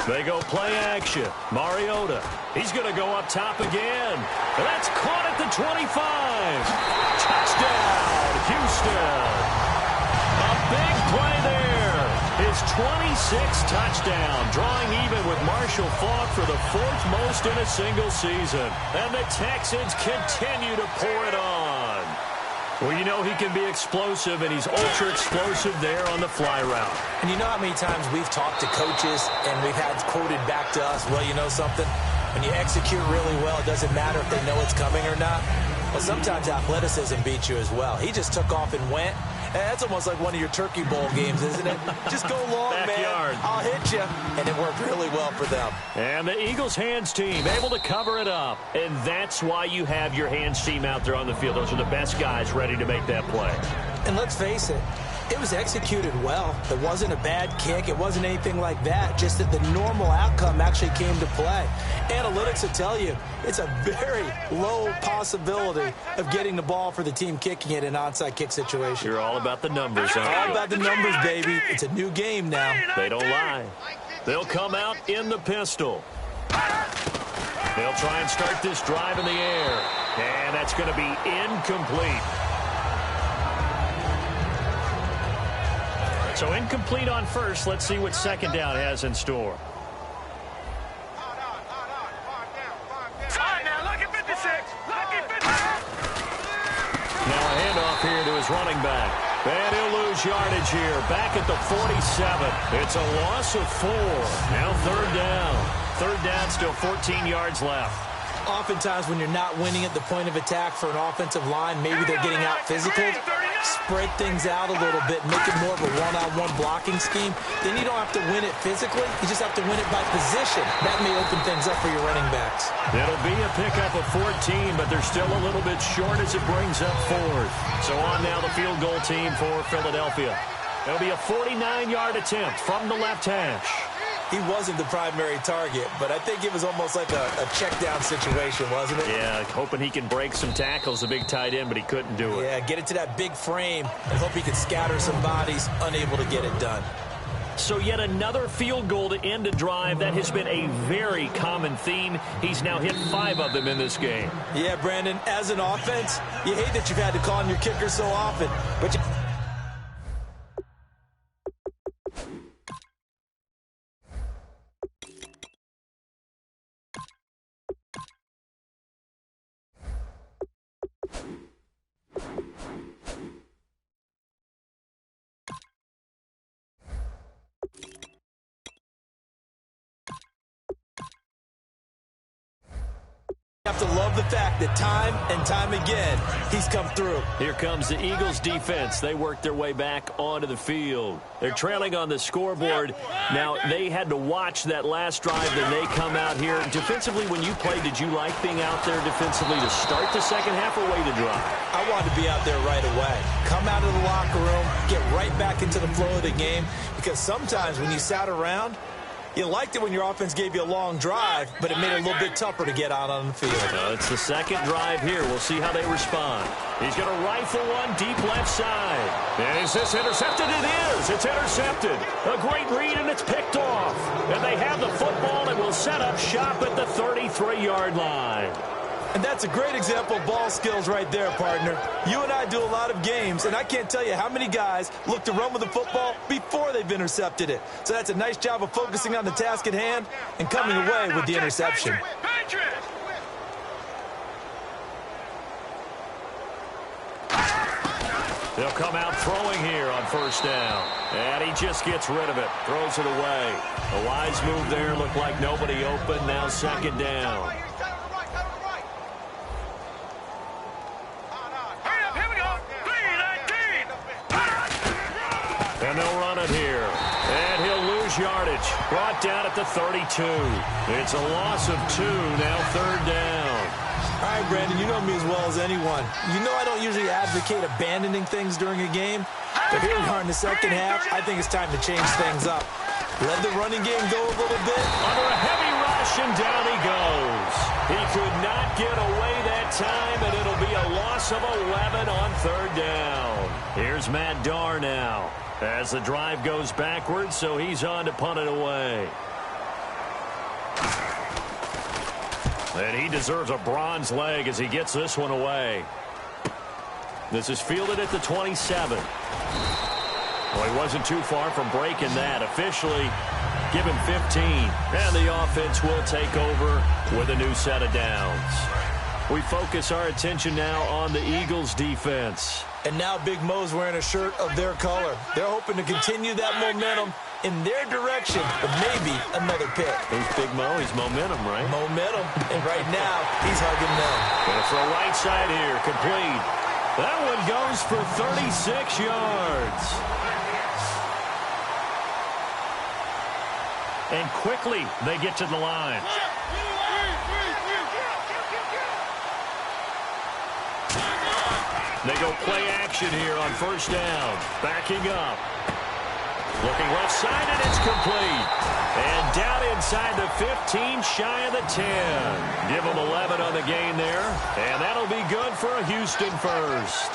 They go play action. Mariota. He's going to go up top again. That's caught at the 25. Touchdown, Houston. A big play there. His 26th touchdown, drawing even with Marshall Faulk for the 4th most in a single season. And the Texans continue to pour it on. Well, you know he can be explosive, and he's ultra-explosive there on the fly route. And you know how many times we've talked to coaches, and we've had quoted back to us, well, you know something? When you execute really well, it doesn't matter if they know it's coming or not. Well, sometimes athleticism beats you as well. He just took off and went. That's almost like one of your Turkey Bowl games, isn't it? Just go long, Backyard. man. I'll hit you. And it worked really well for them. And the Eagles hands team able to cover it up. And that's why you have your hands team out there on the field. Those are the best guys ready to make that play. And let's face it, It was executed well. It wasn't a bad kick. It wasn't anything like that. Just that the normal outcome actually came to play. Analytics will tell you it's a very low possibility of getting the ball for the team kicking it in an onside kick situation. You're all about the numbers, aren't you? All about the numbers, baby. It's a new game now. They don't lie. They'll come out in the pistol. They'll try and start this drive in the air. And that's going to be incomplete. So incomplete on first. Let's see what second down has in store. Now a handoff here to his running back. And he'll lose yardage here. Back at the 47. It's a loss of 4. Now third down. Third down, still 14 yards left. Oftentimes when you're not winning at the point of attack for an offensive line, maybe they're getting out physical, spread things out a little bit, make it more of a one-on-one blocking scheme. Then you don't have to win it physically. You just have to win it by position. That may open things up for your running backs. It'll be a pickup of 14, but they're still a little bit short as it brings up fourth. So on now the field goal team for Philadelphia. It'll be a 49-yard attempt from the left hash. He wasn't the primary target, but I think it was almost like a check-down situation, wasn't it? Yeah, hoping he can break some tackles, the big tight end, but he couldn't do it. Yeah, get it to that big frame and hope he could scatter some bodies, unable to get it done. So yet another field goal to end a drive. That has been a very common theme. He's now hit 5 of them in this game. Yeah, Brandon, as an offense, you hate that you've had to call on your kicker so often, but you... have to love the fact that time and time again, he's come through. Here comes the Eagles defense. They work their way back onto the field. They're trailing on the scoreboard. Now, they had to watch that last drive, then they come out here. Defensively, when you played, did you like being out there defensively to start the second half or wait to drive? I wanted to be out there right away. Come out of the locker room, get right back into the flow of the game, because sometimes when you sat around, you liked it when your offense gave you a long drive, but it made it a little bit tougher to get out on the field. It's the second drive here. We'll see how they respond. He's going to rifle one deep left side. And is this intercepted? It is. It's intercepted. A great read, and it's picked off. And they have the football and will set up shop at the 33-yard line. And that's a great example of ball skills right there, partner. You and I do a lot of games, and I can't tell you how many guys look to run with the football before they've intercepted it. So that's a nice job of focusing on the task at hand and coming away with the interception. They'll come out throwing here on first down. And he just gets rid of it. Throws it away. A wise move there. Looked like nobody open. Now second down. And they'll run it here. And he'll lose yardage. Brought down at the 32. It's a loss of 2. Now third down. All right, Brandon, you know me as well as anyone. You know I don't usually advocate abandoning things during a game. But here we are in the second half. I think it's time to change things up. Let the running game go a little bit. Under a heavy rush, and down he goes. He could not get away that time, and it'll be a loss of 11 on third down. Here's Matt Darr now as the drive goes backwards, so he's on to punt it away. And he deserves a bronze leg as he gets this one away. This is fielded at the 27. Well, he wasn't too far from breaking that. Officially, give him 15. And the offense will take over with a new set of downs. We focus our attention now on the Eagles defense. And now Big Mo's wearing a shirt of their color. They're hoping to continue that momentum in their direction, but maybe another pick. Who's Big Mo? He's momentum, right? Momentum. And right now, he's hugging them. And it's the right side here, complete. That one goes for 36 yards. And quickly, they get to the line. They go play action here on first down. Backing up. Looking left side, and it's complete. And down inside the 15, shy of the 10. Give them 11 on the gain there. And that'll be good for a Houston first.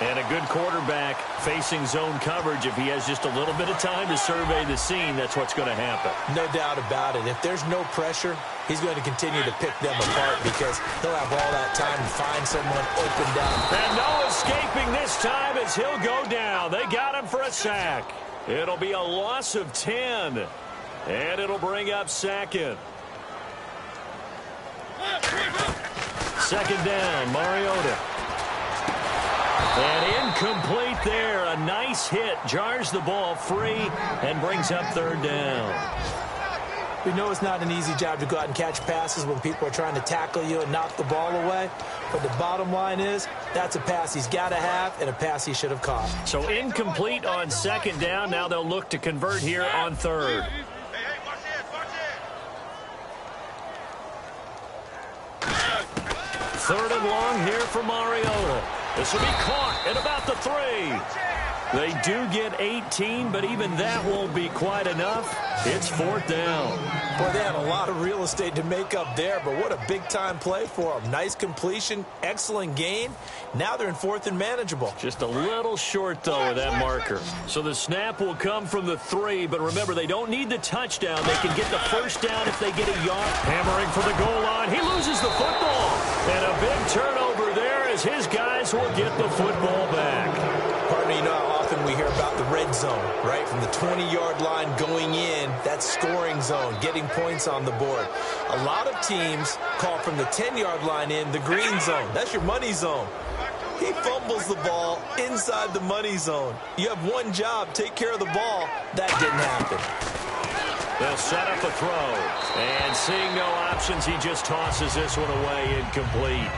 And a good quarterback facing zone coverage. If he has just a little bit of time to survey the scene, that's what's going to happen. No doubt about it. If there's no pressure, he's going to continue to pick them apart because he'll have all that time to find someone open down. And no escaping this time as he'll go down. They got him for a sack. It'll be a loss of 10. And it'll bring up second. Second down, Mariota. And incomplete there. A nice hit. Jars the ball free and brings up third down. We know it's not an easy job to go out and catch passes when people are trying to tackle you and knock the ball away. But the bottom line is that's a pass he's got to have and a pass he should have caught. So incomplete on second down. Now they'll look to convert here on third. Third and long here for Mariota. This will be caught at about the 3. They do get 18, but even that won't be quite enough. It's fourth down. Boy, they had a lot of real estate to make up there, but what a big-time play for them. Nice completion, excellent gain. Now they're in fourth and manageable. Just a little short, though, of that marker. So the snap will come from the 3, but remember, they don't need the touchdown. They can get the first down if they get a yard. Hammering for the goal line. He loses the football. And a big turnover there as his guys will get the football back. Partner, you know how often we hear about the red zone, right? From the 20-yard line going in, that's scoring zone, getting points on the board. A lot of teams call from the 10-yard line in the green zone. That's your money zone. He fumbles the ball inside the money zone. You have one job, take care of the ball. That didn't happen. They'll set up a throw. And seeing no options, he just tosses this one away, incomplete.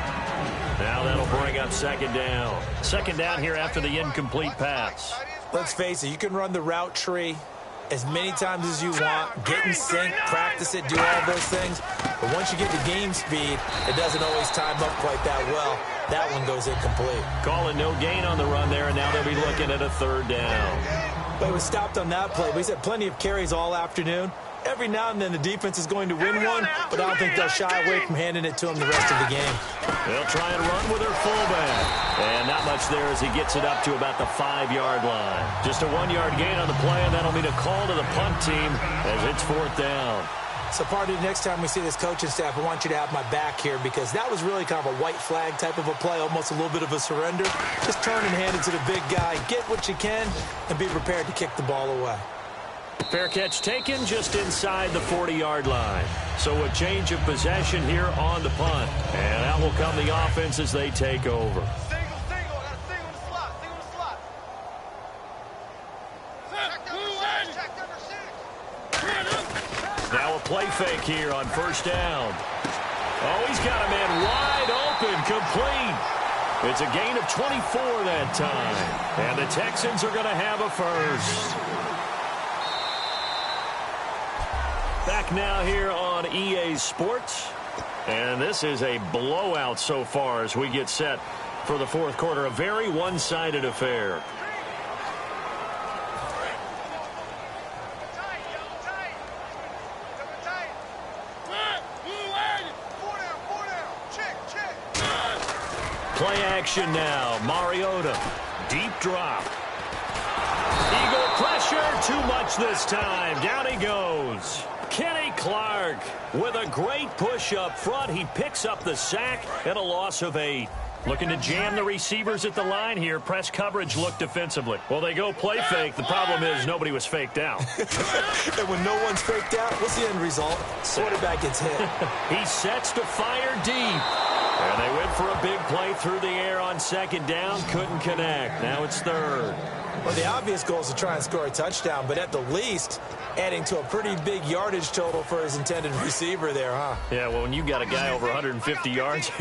Now that'll bring up second down. Second down here after the incomplete pass. Let's face it, you can run the route tree as many times as you want, get in sync, practice it, do all those things. But once you get to game speed, it doesn't always time up quite that well. That one goes incomplete. Calling no gain on the run there, and now they'll be looking at a third down. But it was stopped on that play. We've had plenty of carries all afternoon. Every now and then the defense is going to win one, but I don't think they'll shy away from handing it to him the rest of the game. They'll try and run with their fullback. And not much there as he gets it up to about the 5-yard line. Just a 1-yard gain on the play, and that'll mean a call to the punt team as it's fourth down. So, partner, next time we see this coaching staff, I want you to have my back here because that was really kind of a white flag type of a play, almost a little bit of a surrender. Just turn and hand it to the big guy, get what you can, and be prepared to kick the ball away. Fair catch taken just inside the 40-yard line. So a change of possession here on the punt. And out will come the offense as they take over. Now a play fake here on first down. Oh, he's got a man wide open, complete. It's a gain of 24 that time. And the Texans are going to have a first. Back now here on EA Sports. And this is a blowout so far as we get set for the fourth quarter. A very one-sided affair. Play action now. Mariota. Deep drop. Eagle pressure. Too much this time. Down he goes. Kenny Clark with a great push up front. He picks up the sack and a loss of 8. Looking to jam the receivers at the line here. Press coverage look defensively. Well, they go play fake. The problem is nobody was faked out. And when no one's faked out, what's the end result? Quarterback gets hit. He sets to fire deep. And they went for a big play through the air on second down. Couldn't connect. Now it's third. Well, the obvious goal is to try and score a touchdown, but at the least, adding to a pretty big yardage total for his intended receiver there, huh? Yeah, well, when you got a guy over 150 yards,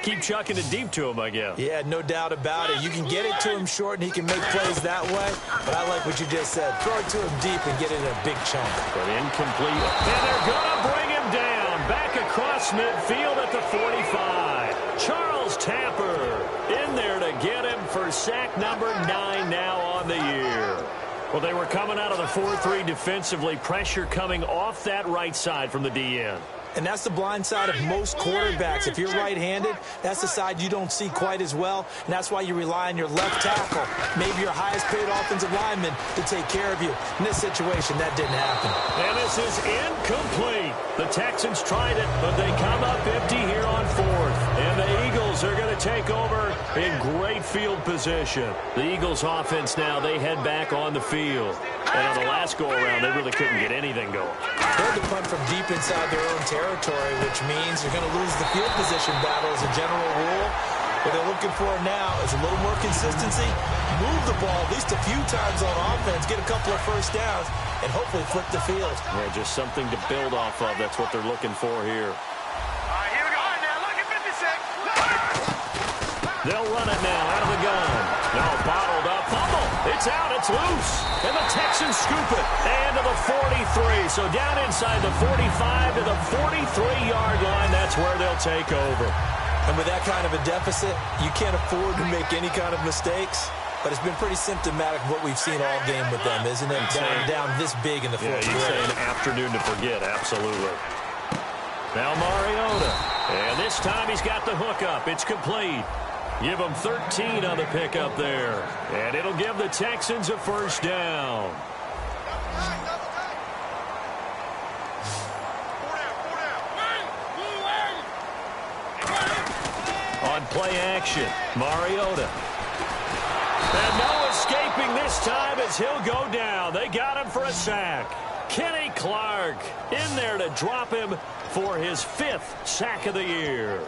keep chucking it deep to him, I guess. Yeah, no doubt about it. You can get it to him short, and he can make plays that way, but I like what you just said. Throw it to him deep and get it in a big chunk. But incomplete. And they're going to bring him down. Back across midfield at the 45. Charles Miles Tapper in there to get him for sack number 9 now on the year. Well, they were coming out of the 4-3 defensively. Pressure coming off that right side from the DN. And that's the blind side of most quarterbacks. If you're right-handed, that's the side you don't see quite as well, and that's why you rely on your left tackle, maybe your highest-paid offensive lineman, to take care of you. In this situation, that didn't happen. And this is incomplete. The Texans tried it, but they come up empty here on 4th. And the Eagles are going to take over in great field position. The Eagles offense now, they head back on the field. And on the last go-around, they really couldn't get anything going. They had to punt from deep inside their own territory, which means you're going to lose the field position battle as a general rule. What they're looking for now is a little more consistency, move the ball at least a few times on offense, get a couple of first downs, and hopefully flip the field. Yeah, just something to build off of. That's what they're looking for here. All right, here we go. All right, now, look at 56. They'll run it now out of the gun. Now bottled up. Fumble. It's out. It's loose. And the Texans scoop it. And to the 43. So down inside the 45 to the 43-yard line. That's where they'll take over. And with that kind of a deficit, you can't afford to make any kind of mistakes. But it's been pretty symptomatic of what we've seen all game with them, isn't it? Down this big in the fourth quarter. Yeah, you'd say an afternoon to forget. Absolutely. Now Mariota. And this time he's got the hook up. It's complete. Give them 13 on the pickup there. And it'll give the Texans a first down. On play action, Mariota. And no escaping this time as he'll go down. They got him for a sack. Kenny Clark in there to drop him for his 5th sack of the year.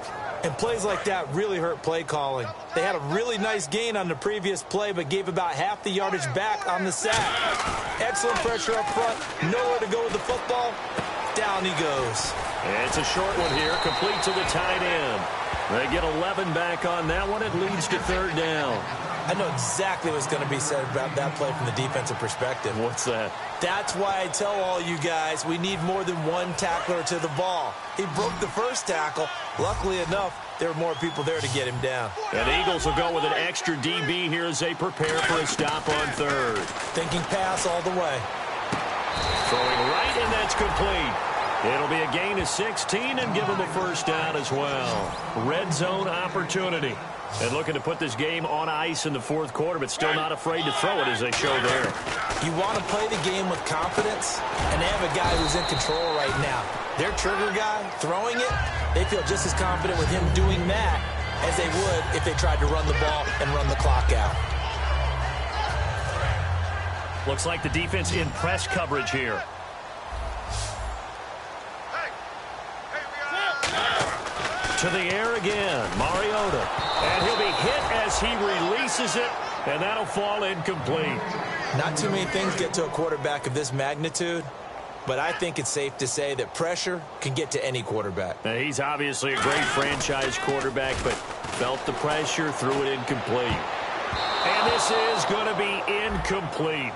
And plays like that really hurt play calling. They had a really nice gain on the previous play, but gave about half the yardage back on the sack. Excellent pressure up front. Nowhere to go with the football. Down he goes. And it's a short one here, complete to the tight end. They get 11 back on that one. It leads to 3rd down. I know exactly what's going to be said about that play from the defensive perspective. What's that? That's why I tell all you guys we need more than one tackler to the ball. He broke the first tackle. Luckily enough, there were more people there to get him down. And the Eagles will go with an extra DB here as they prepare for a stop on 3rd. Thinking pass all the way. Throwing right, and that's complete. It'll be a gain of 16 and give them a first down as well. Red zone opportunity. And looking to put this game on ice in the 4th quarter, but still not afraid to throw it as they show there. You want to play the game with confidence, and they have a guy who's in control right now. Their trigger guy throwing it, they feel just as confident with him doing that as they would if they tried to run the ball and run the clock out. Looks like the defense in press coverage here. To the air again, Mariota. And he'll be hit as he releases it, and that'll fall incomplete. Not too many things get to a quarterback of this magnitude, but I think it's safe to say that pressure can get to any quarterback. Now, he's obviously a great franchise quarterback, but felt the pressure, threw it incomplete. And this is going to be incomplete.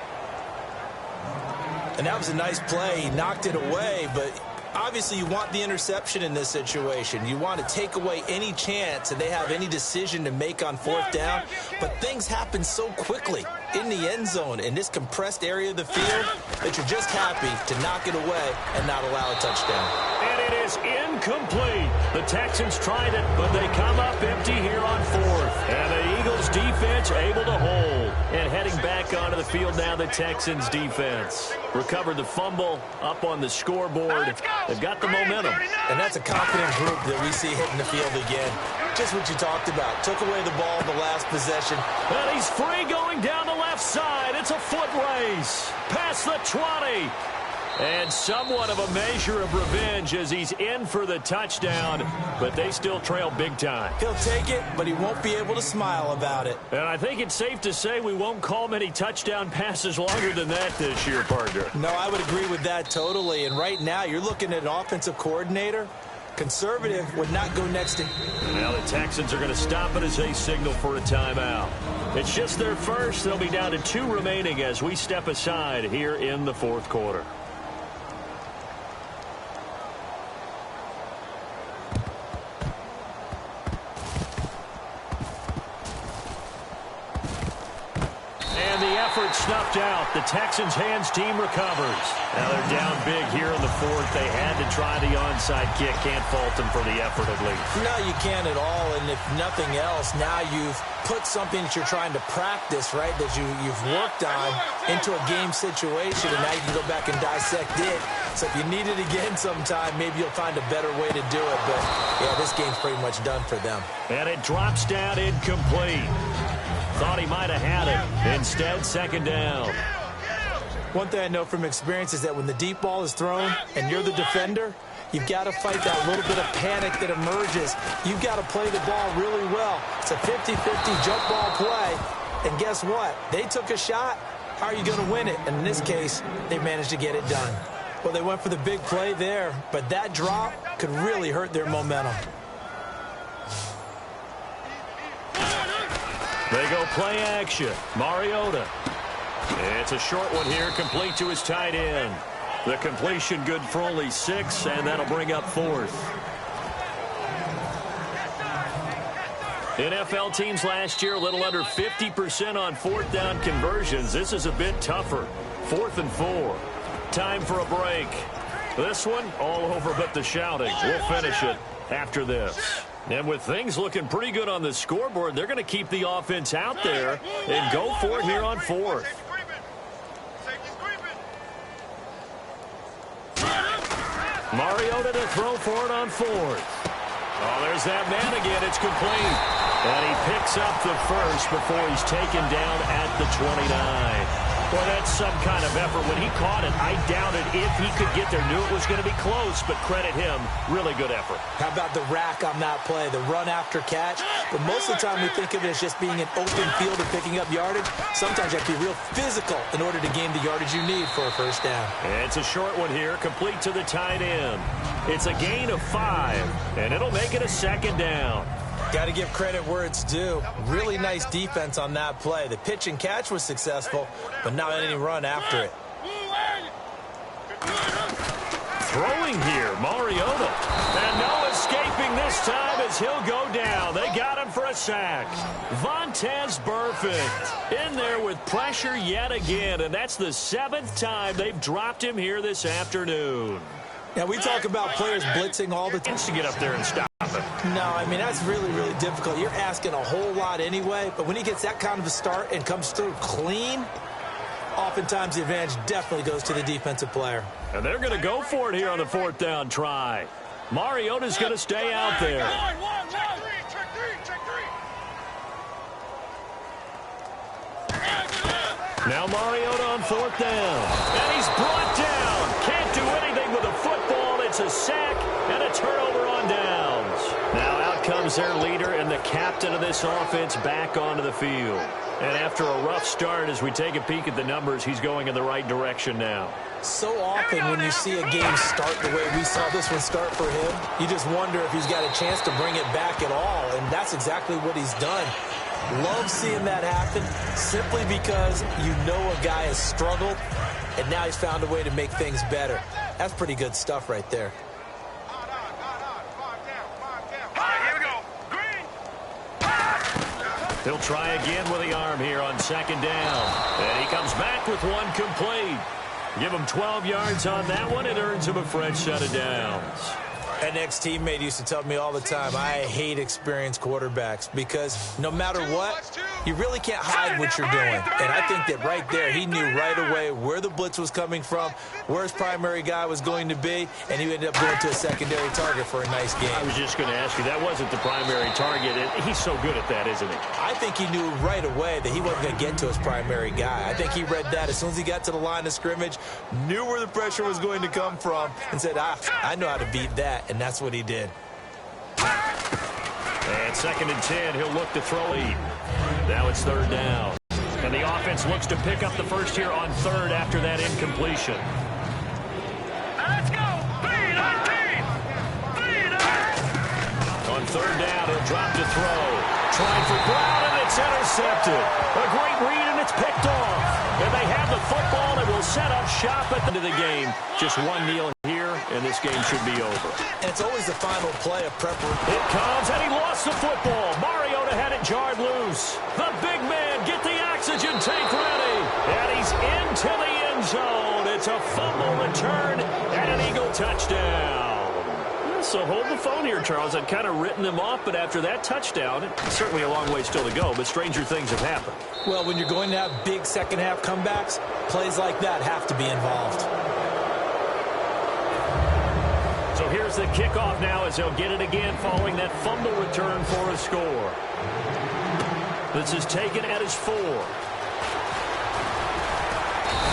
And that was a nice play. He knocked it away, but obviously you want the interception in this situation. You want to take away any chance that they have any decision to make on 4th down. But things happen so quickly in the end zone in this compressed area of the field that you're just happy to knock it away and not allow a touchdown. And it is incomplete. The Texans tried it, but they come up empty here on 4th. And the Eagles defense able to hold. And heading back onto the field now, the Texans defense. Recovered the fumble up on the scoreboard. They've got the momentum. And that's a confident group that we see hitting the field again. Just what you talked about. Took away the ball the last possession. And he's free going down the left side. It's a foot race. Past the 20. And somewhat of a measure of revenge as he's in for the touchdown, but they still trail big time. He'll take it, but he won't be able to smile about it. And I think it's safe to say we won't call many touchdown passes longer than that this year, partner. No, I would agree with that totally. And right now, you're looking at an offensive coordinator. Conservative would not go next to him. Now the Texans are going to stop it as they signal for a timeout. It's just their first. They'll be down to 2 remaining as we step aside here in the 4th quarter. effort snuffed out. The Texans' hands team recovers. Now they're down big here in the fourth. They had to try the onside kick. Can't fault them for the effort at least. No, you can't at all. And if nothing else, now you've put something that you're trying to practice, right, that you've worked on into a game situation, and now you can go back and dissect it. So if you need it again sometime, maybe you'll find a better way to do it. But, yeah, this game's pretty much done for them. And it drops down incomplete. Thought he might have had it. Instead, second down. One thing I know from experience is that when the deep ball is thrown and you're the defender, you've got to fight that little bit of panic that emerges. You've got to play the ball really well. It's a 50-50 jump ball play. And guess what? They took a shot. How are you going to win it? And in this case, they managed to get it done. Well, they went for the big play there, but that drop could really hurt their momentum. They go play action. Mariota. It's a short one here, complete to his tight end. The completion good for only 6, and that'll bring up fourth. NFL teams last year a little under 50% on fourth down conversions. This is a bit tougher. 4th and 4. Time for a break. This one all over but the shouting. We'll finish it after this. And with things looking pretty good on the scoreboard, they're going to keep the offense out there and go for it here on 4th. Mariota to throw for it on 4th. Oh, there's that man again. It's complete. And he picks up the first before he's taken down at the 29. Boy, that's some kind of effort. When he caught it, I doubted if he could get there. Knew it was going to be close, but credit him. Really good effort. How about the rack on that play, the run after catch? But most of the time we think of it as just being an open field and picking up yardage. Sometimes you have to be real physical in order to gain the yardage you need for a first down. It's a short one here, complete to the tight end. It's a gain of 5, and it'll make it a second down. Got to give credit where it's due. Really nice defense on that play. The pitch and catch was successful, but not any run after it. Throwing here, Mariota. And no escaping this time as he'll go down. They got him for a sack. Vontaze Burfict in there with pressure yet again, and that's the 7th time they've dropped him here this afternoon. Yeah, we talk about players blitzing all the time. To get up there and stop him. No, I mean, that's really, really difficult. You're asking a whole lot anyway, but when he gets that kind of a start and comes through clean, oftentimes the advantage definitely goes to the defensive player. And they're going to go for it here on the 4th down try. Mariota's going to stay out there. Now Mariota on 4th down. And he's brought down. Can't do anything with the football. It's a sack and a turnover on downs. Now out comes their leader and the captain of this offense back onto the field. And after a rough start, as we take a peek at the numbers, he's going in the right direction now. So often when you see a game start the way we saw this one start for him, you just wonder if he's got a chance to bring it back at all. And that's exactly what he's done. Love seeing that happen simply because you know a guy has struggled, and now he's found a way to make things better. That's pretty good stuff right there. He'll try again with the arm here on 2nd down. And he comes back with one complete. Give him 12 yards on that one. It earns him a fresh set of downs. An ex-teammate used to tell me all the time, I hate experienced quarterbacks because no matter what, you really can't hide what you're doing. And I think that right there, he knew right away where the blitz was coming from, where his primary guy was going to be, and he ended up going to a secondary target for a nice game. I was just going to ask you, that wasn't the primary target. He's so good at that, isn't he? I think he knew right away that he wasn't going to get to his primary guy. I think he read that as soon as he got to the line of scrimmage, knew where the pressure was going to come from, and said, I know how to beat that. And that's what he did. And 2nd and 10, he'll look to throw lead. Now it's 3rd down. And the offense looks to pick up the first here on 3rd after that incompletion. Let's go! On 3rd down, he'll drop to throw. Trying for Brown, and it's intercepted. A great read, and it's picked off. And they have the football, and will set up shop at the end of the game. Just one kneel here, and this game should be over. And it's always the final play of preparation. It comes, and he lost the football. Mariota had it jarred loose. The big man get the axe oxygen tank ready. And he's into the end zone. It's a fumble return and an Eagle touchdown. So hold the phone here, Charles. I'd kind of written them off, but after that touchdown, it's certainly a long way still to go, but stranger things have happened. Well, when you're going to have big second-half comebacks, plays like that have to be involved. So here's the kickoff now as he'll get it again following that fumble return for a score. This is taken at his 4.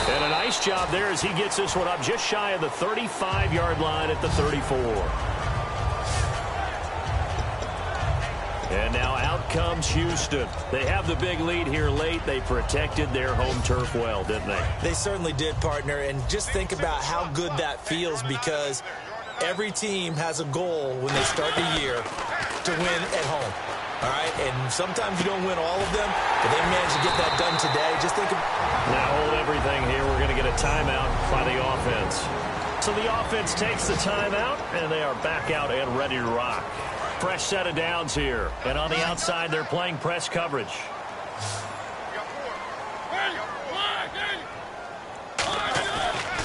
And a nice job there as he gets this one up just shy of the 35-yard line at the 34. And now out comes Houston. They have the big lead here late. They protected their home turf well, didn't they? They certainly did, partner. And just think about how good that feels, because every team has a goal when they start the year to win at home. All right? And sometimes you don't win all of them, but they managed to get that done today. Just think of... Now hold everything here. We're going to get a timeout by the offense. So the offense takes the timeout, and they are back out and ready to rock. Fresh set of downs here. And on the outside, they're playing press coverage.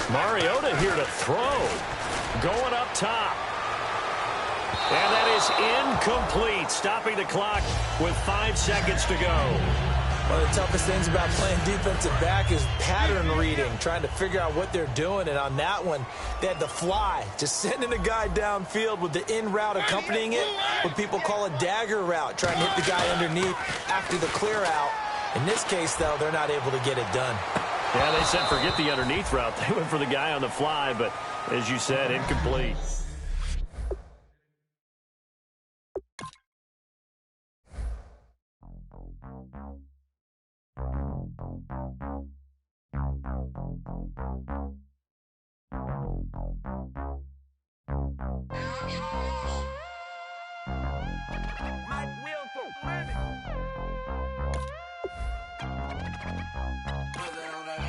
Mariota here to throw. Going up top. And that is incomplete. Stopping the clock with 5 seconds to go. One of the toughest things about playing defensive back is pattern reading, trying to figure out what they're doing. And on that one, they had to fly, just sending a guy downfield with the in route accompanying it, what people call a dagger route, trying to hit the guy underneath after the clear out. In this case, though, they're not able to get it done. Yeah, they said forget the underneath route. They went for the guy on the fly, but as you said, incomplete.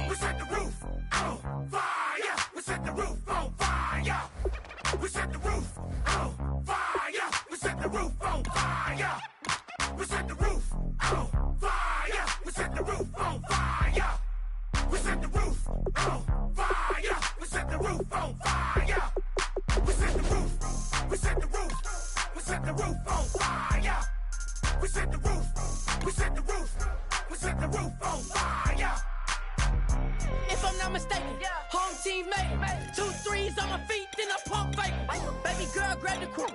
We set the roof on fire. We set the roof on fire. We set the roof on fire. We set the roof on fire. We set the roof on fire. We set the roof on fire. We set the roof on fire. We set the roof on fire. We set the roof. We set the roof. We set the roof on fire. We set the roof. We set the roof. We set the roof on fire. If I'm not mistaken, home team made it. 2 threes on my feet, then I pump fake. Baby girl, grab the crew.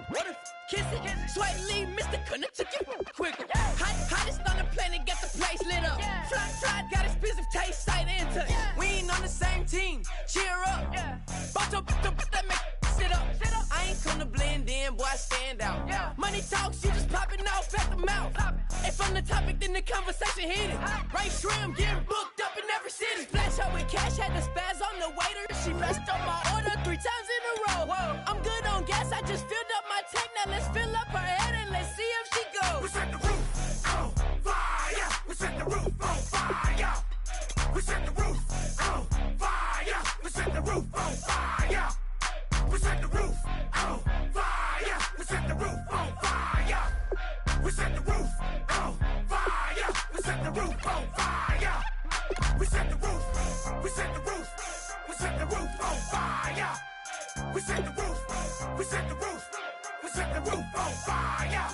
Kiss it, sweat leave, Mr. Couldn't took it quicker. Hottest on the planet, get the place lit up. Fly, got expensive taste, sight into. We ain't on the same team, cheer up. Bought your that make sit up. I ain't come to blend in, boy, I stand out. Money talks, you just popping off at the mouth. If I'm the topic, then the conversation heated. Right shrimp, getting booked up in every city. Splash out with cash, had the spaz on the waiter. She messed up my order 3 times in a row. I'm good on gas, I just filled up my tank. Now let's fill up her head and let's see if she goes. We set the roof on fire. We set the roof on fire. We set the roof on fire. We set the roof on fire. We set the roof on fire. We set the roof on fire. We set the roof on fire. We set the roof on fire. We set the roof. We set the roof. We set the roof on fire. We set the roof. We set the roof. We set the roof on fire.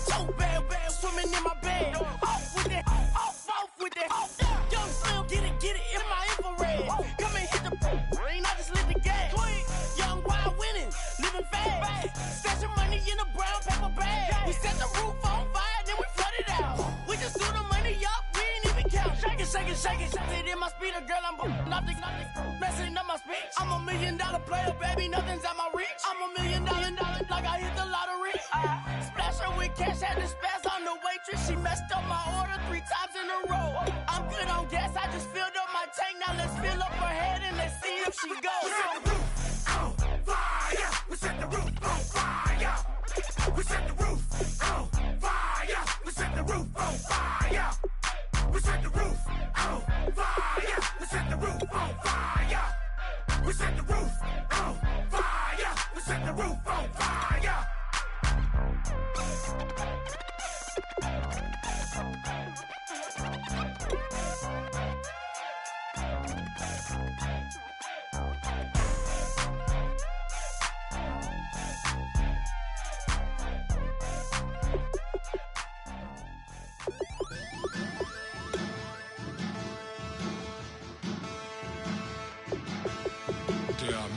So bad, swimming in my bed. Off with it, off with it. Young Slim, get it in my infrared. Come and hit the rain, I just lit the gas. Young wild winning, living fast. Stash your money in a brown paper bag. We set the roof on fire, then we flood it out. We just threw the money up, we ain't even count. Shake it. Shake it in my speeder, girl, I'm nothing, messing up my speech. I'm $1 million player, baby, nothing's at my reach. I'm $1 million, like I hit the lottery. Splash her with cash, had the spaz on the waitress. She messed up my order 3 times in a row. I'm good on gas, I just filled up my tank. Now let's fill up her head and let's see if she goes. We set the roof on fire. We set the roof on fire. We set the roof on fire. We set the roof on fire. We set the roof on fire. We set the roof on fire. We set the roof on fire. We set the roof on fire.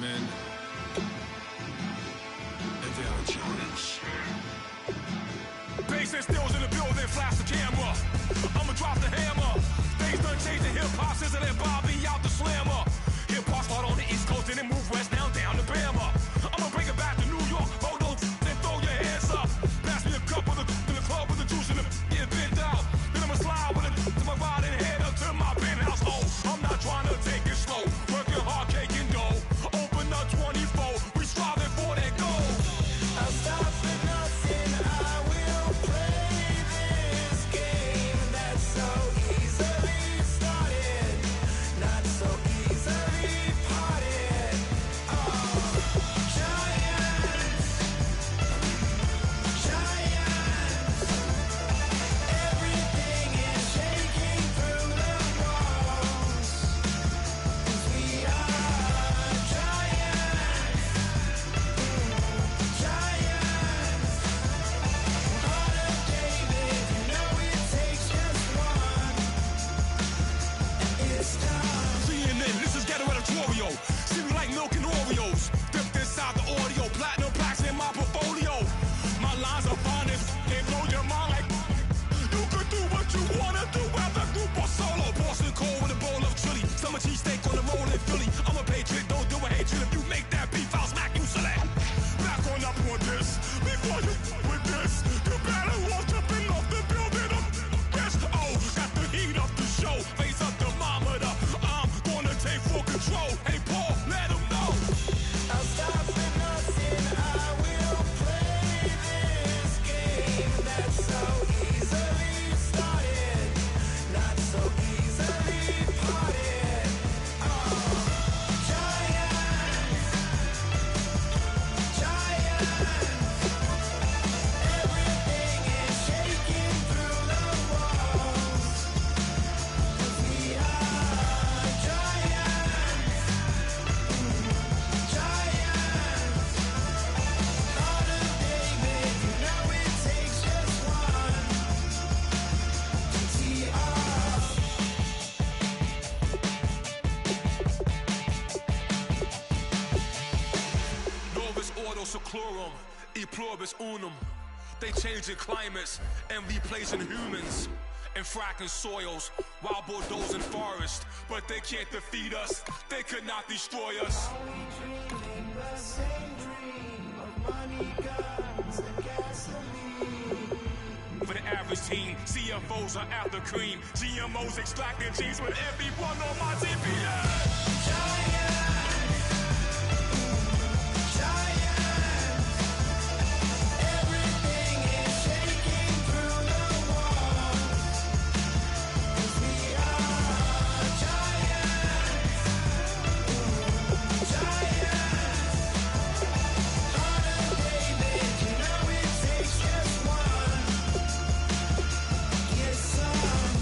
gentlemen, their challenge. Bass and stills in the building, flash the camera. I'ma drop the hammer. Things done changed the hip-hop, sizzle and Bobby out the slammer. Hip-hop start on the East Coast and then move west down to Bama. I'ma bring it back to New York, hold those and throw your hands up. Pass me a cup of the club with the juice in the get bent out. Then I'ma slide with it to my ride and head up to my penthouse. Oh, I'm not trying to take it slow, working hard, cake and dough. Open up 24, we striving for that goal. I'll stop for nothing, I will play this game that's so easily started, not so easily parted. Oh, giants, everything is shaking through the walls, 'cause we are giants. Heart of David, you know it takes just one, and it's time. CNN, this is ghetto editorial. See me like milk and Oreos. Dipped inside the audio, platinum plaques in my portfolio. My lines are finest, they blow your mind like you could do what you wanna do, whether group or solo. Boston cold with a bowl of chili, summer cheesesteak on the roll in Philly. I'm a patriot, don't do a hatred. If you make that beef, I'll smack you silly. Back on up on this, before you with this, you better walk up and off the building of this. Oh, got the heat up the show, face up thermometer. I'm gonna take full control. Hey Paul, let him know. I'll stop for nothing, I will play this game that's so easily started, not so easily parted. Oh, giants, everything is shaking through the walls, 'cause we are giants. Heart of David, you know it takes just one. TR. Novus ordo seclorum, e pluribus unum. They changing climates and replacing humans and fracking soils while bulldozing forests. But they can't defeat us, they could not destroy us. Dreaming the same dream of money, guns, and gasoline. For the average team, CFOs are after cream. GMOs extracting genes with everyone on my TPS. Everything is shaking through the walls, 'cause we are giants. Heart of David, you know it takes just one. Yes, son.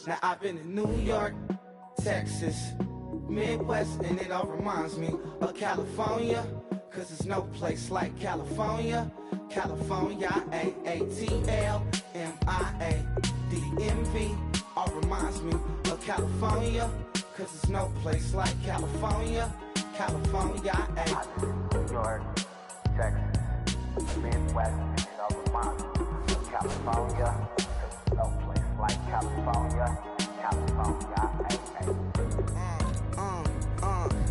Now I've been in New York, Texas, Midwest, and it all reminds me of California, 'cause there's no place like California. California, AATLMIADMV, all reminds me of California, 'cause there's no place like California. California, New York, Texas, Midwest, and it all reminds me of California. There's no place like California. California,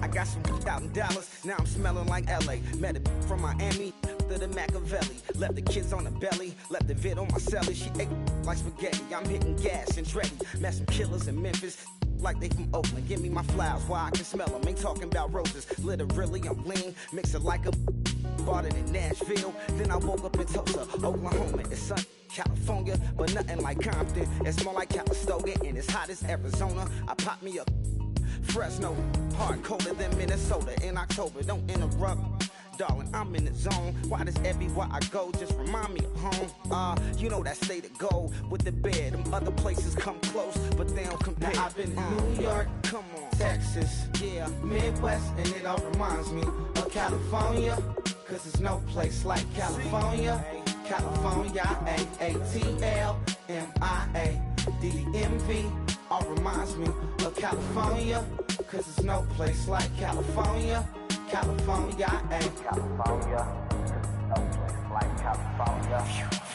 I got some out in Dallas, now I'm smelling like LA. Met a from Miami to the Machiavelli. Left the kids on the belly, left the vid on my celly. She ate like spaghetti, I'm hitting gas and Dreddy. Met some killers in Memphis, like they from Oakland. Give me my flowers while I can smell them. Ain't talking about roses, literally I'm lean. Mix it like a bought it in Nashville. Then I woke up in Tulsa, Oklahoma. It's sun, California, but nothing like Compton. It's more like Calistoga and it's hot as Arizona. I pop me up Fresno, hard colder than Minnesota in October. Don't interrupt, darling, I'm in the zone. Why does everywhere I go just remind me of home? You know that state of gold with the bed. Them other places come close, but they don't compare. Now I've been in New York, come on, Texas, yeah, Midwest, and it all reminds me of California. Cause there's no place like California. California, A-A-T-L-M-I-A-D-M-V. All reminds me of California. Cause there's no place like California. California, California, no place like California.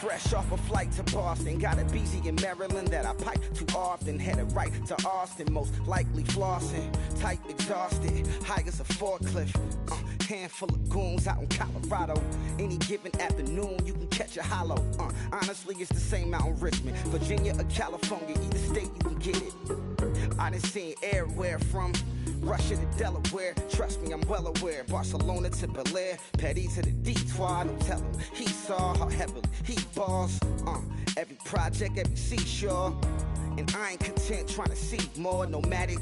fresh off a flight to Boston. Got a BZ in Maryland that I pipe too often. Headed right to Austin, most likely flossing. Tight, exhausted, high as a forklift. Handful of goons out in Colorado. Any given afternoon, you can catch a hollow. Honestly, it's the same out in Richmond, Virginia or California. Either state, you can get it. I done seen everywhere from Russia to Delaware. Trust me, I'm well aware. Barcelona to Bel Air, Petty to the Detroit. Don't tell him he saw how heavily he balls. Every project, every seashore. And I ain't content trying to see more. Nomadic,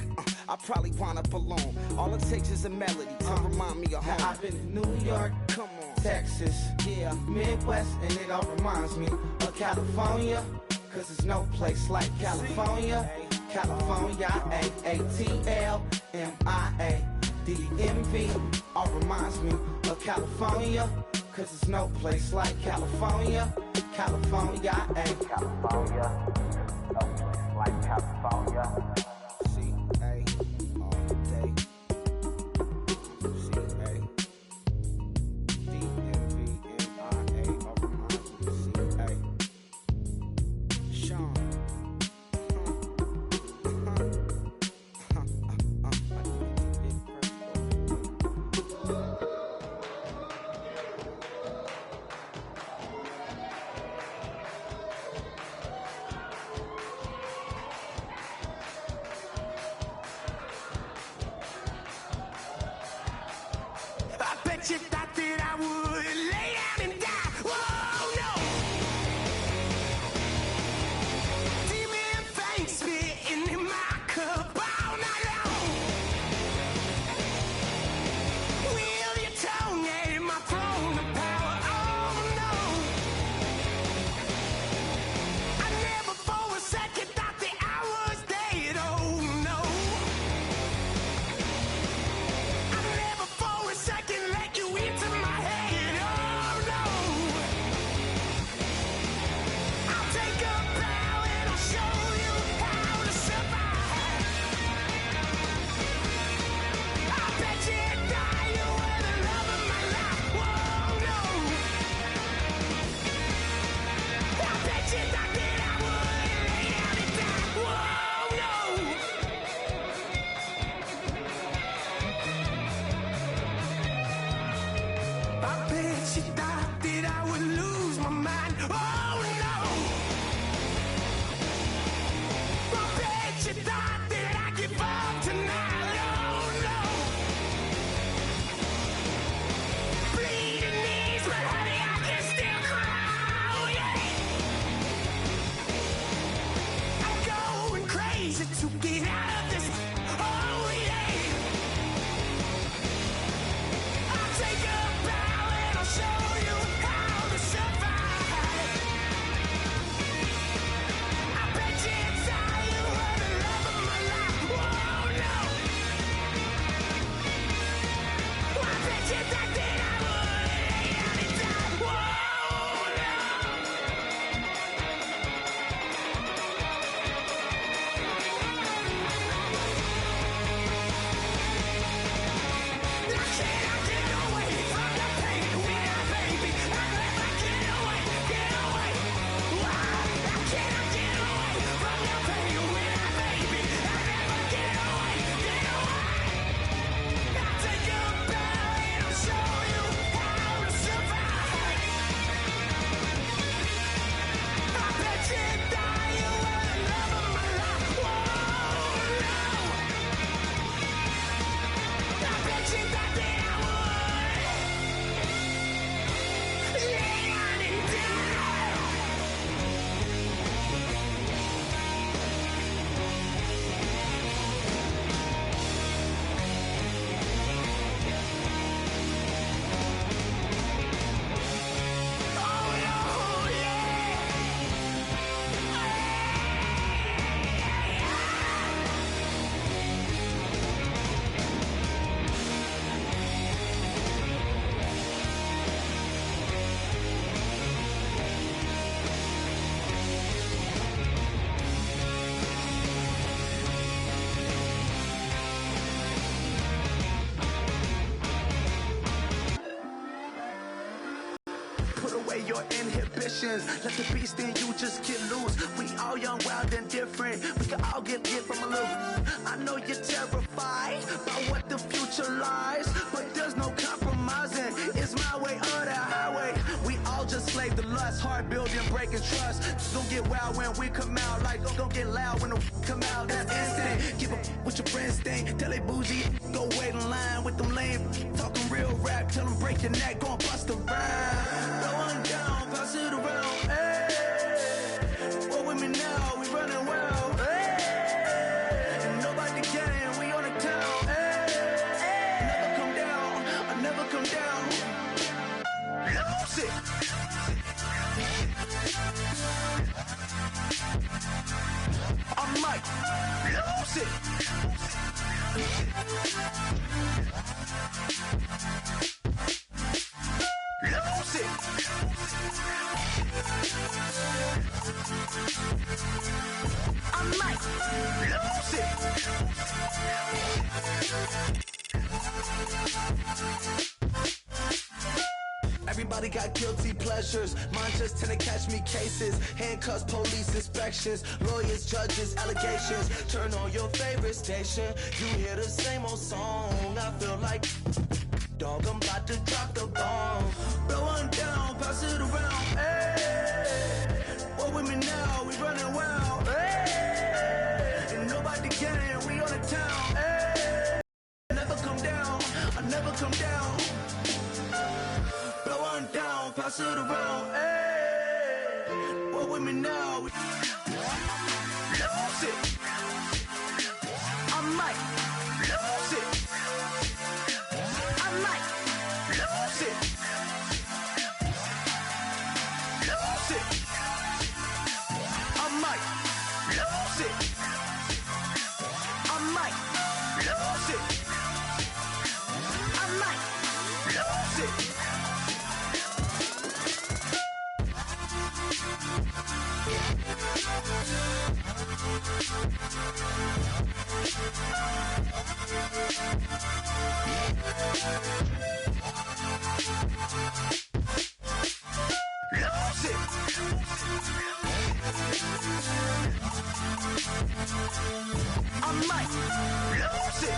I probably wind up alone. All it takes is a melody to remind me of home. Now I've been in New York, come on, Texas, yeah, Midwest, and it all reminds me of California. Cause there's no place like California. California, A-A-T-L-M-I-A-D-M-V. All reminds me of California. Cause there's no place like California. California, California, no place like California. C-A all day. C-A D-M-V-M-I-A. All reminds me of C-A. Sean. your inhibitions. Let the beast in you just get loose. We all young, wild, and different. We can all get from a little. I know you're terrified by what the future lies, but there's no compromising. It's my way or the highway. We all just slave to lust, heart building, breaking trust. Don't get wild when we come out, like don't get loud when the come out. That's instant. Give up what your friends think. Tell they bougie, go wait in line with them lame. Talking real rap, tell them break your neck, go and bust a rhyme. Blow one down, pass it around. Hey, what with me now? We running wild. Hey, and nobody can. We on the town. Hey, never come down. I never come down. Lose it. I might lose it. Lose it. I might lose it. Everybody got guilty pleasures. Mine just tend to catch me cases. Handcuffs, police inspections, lawyers, judges, allegations. Turn on your favorite station. You hear the same old song. I feel like, dog, I'm about to drop the bomb. Blow one down, pass it around. Hey, what with me now? We running wild. Hey, and nobody can. We on the town. Hey, never come down. I never come down. Blow one down, pass it around. Hey, what with me now? Lose it. I might lose it. I might lose it. Lose it. I might lose it. I might lose it. I might lose it. Lose it. I might lose it.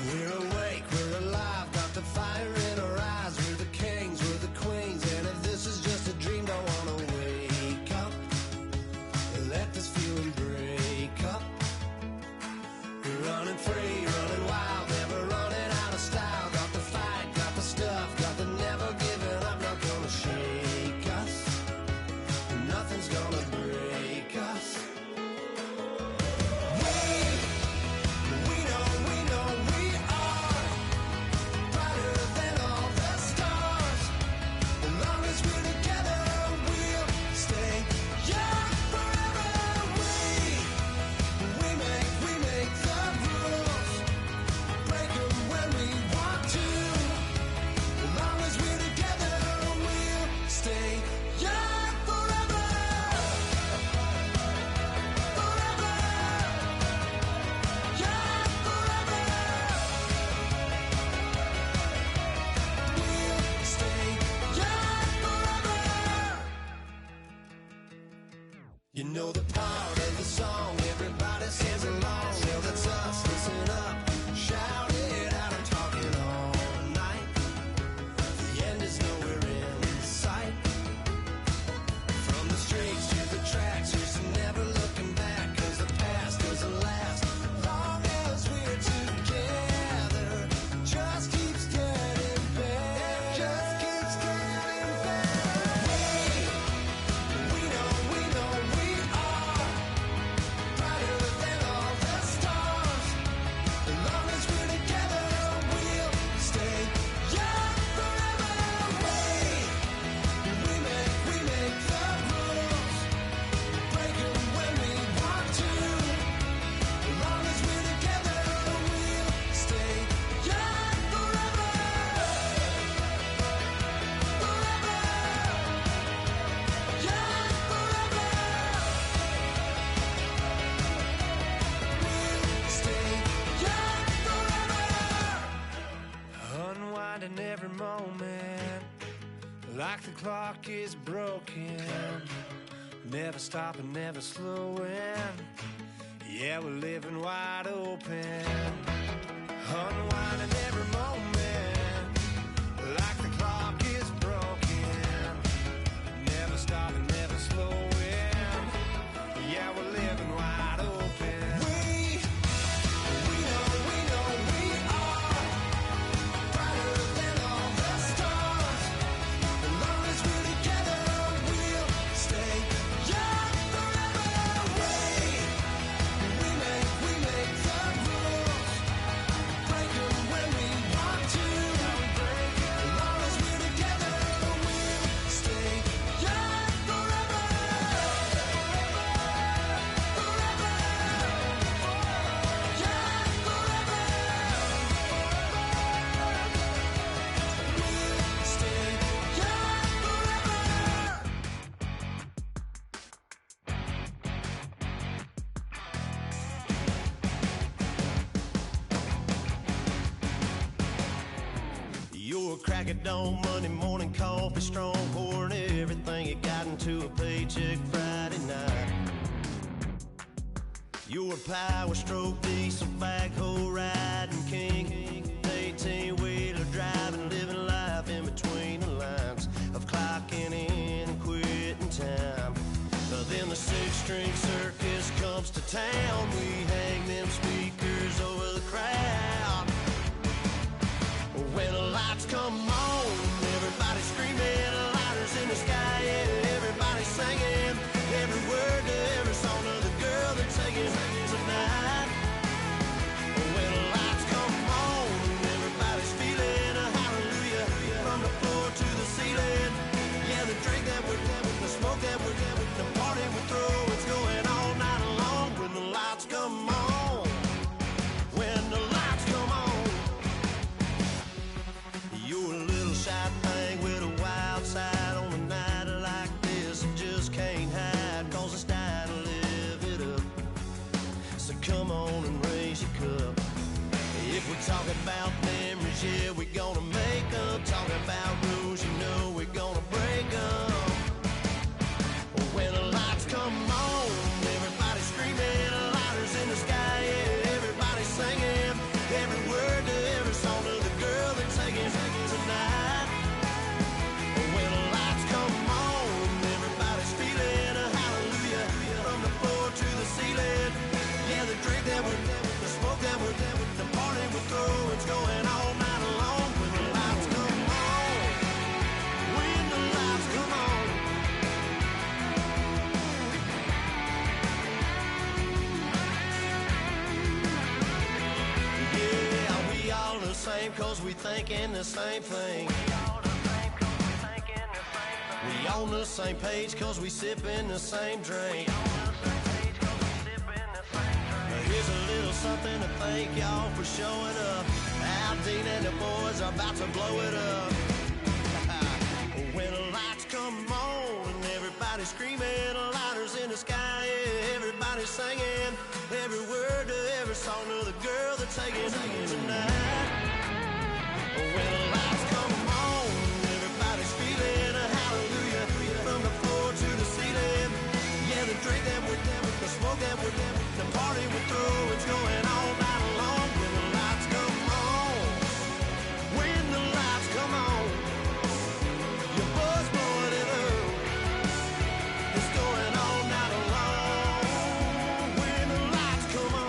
We're awake, we're alive, got the fire in our eyes. We're the kings, we're the queens, and if this is just a dream, don't wanna wake up and let this feeling break up. We're running free, running wild, never running out of style. Got the fight, got the stuff, got the never giving up. Not gonna shake us, nothing's gonna break us. We make the rules. Like the clock is broken, never stopping, never slowing. Yeah, we're living wide open, unwinding every moment. Like the clock is broken, never stopping, never slowing. Yeah, we're living wide open. We know we are brighter than all the stars. As long as we're together, we'll stay young forever. We make the rules, break them when we want to. As long as we're together, we'll stay young forever. Your crack at dawn, Monday morning coffee, strong, pouring everything you got into a paycheck Friday night. You're a power stroke, diesel backhoe riding king, 18-wheeler driving, living life in between the lines of clocking in and quitting time. Then the six-string circus comes to town. We hang them speakers over the crowd. When the lights come on, everybody screaming, lighters in the sky, yeah, everybody singing every word to every song of the girl they're taking tonight. When the lights come on, everybody's feeling a hallelujah from the floor to the ceiling. Yeah, the drink that we're having, the smoke that we're having, the party we throw, it's going all night long. When the lights come on, when the lights come on. You're a little shy thing with a wild side on a night like this. You just can't hide, cause it's time to live it up. So come on and raise your cup. If we're talking about memories, yeah, we're gonna make them. Talking about rules, you know we're gonna break them. When the lights come on, everybody screaming, lighters in the sky, yeah, everybody singing every word to every song of the girl they're taking tonight. When the lights come on, everybody's feeling a hallelujah from the floor to the ceiling. Yeah, the drink that we're having, the smoke that we're having, the party we throw, it's going all night long. When the lights come on, when the lights come on. Yeah, we all the same cause we thinking the same thing. We on the same page cause we sipping the same drink. Now here's a little something to thank y'all for showing up. Al Dean and the boys are about to blow it up. When the lights come on and everybody's screaming, lighters in the sky, yeah, everybody's singing every word to every song of the girl they're taking tonight. When the lights come on, everybody's feeling a hallelujah from the floor to the ceiling. Yeah, the drink that we're having, the smoke that we're having, the party we throw, it's going all night long. When the lights come on, when the lights come on, your buzz blowing it up, it's going all night long. When the lights come on.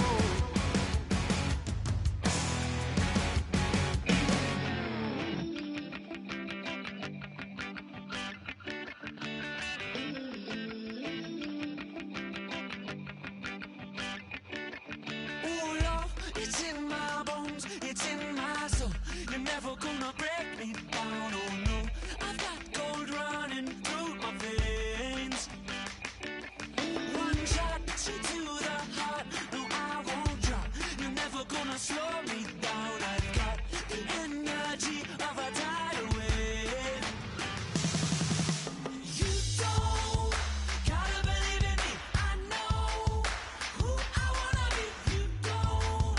Ooh, love, it's in my bones, it's in my soul. You're never gonna break me down, oh no. I've got gold running through my veins. One shot to the heart, no, I won't drop. You're never gonna slow me down. I've got the energy of a tidal wave. You don't gotta believe in me, I know who I wanna be. You don't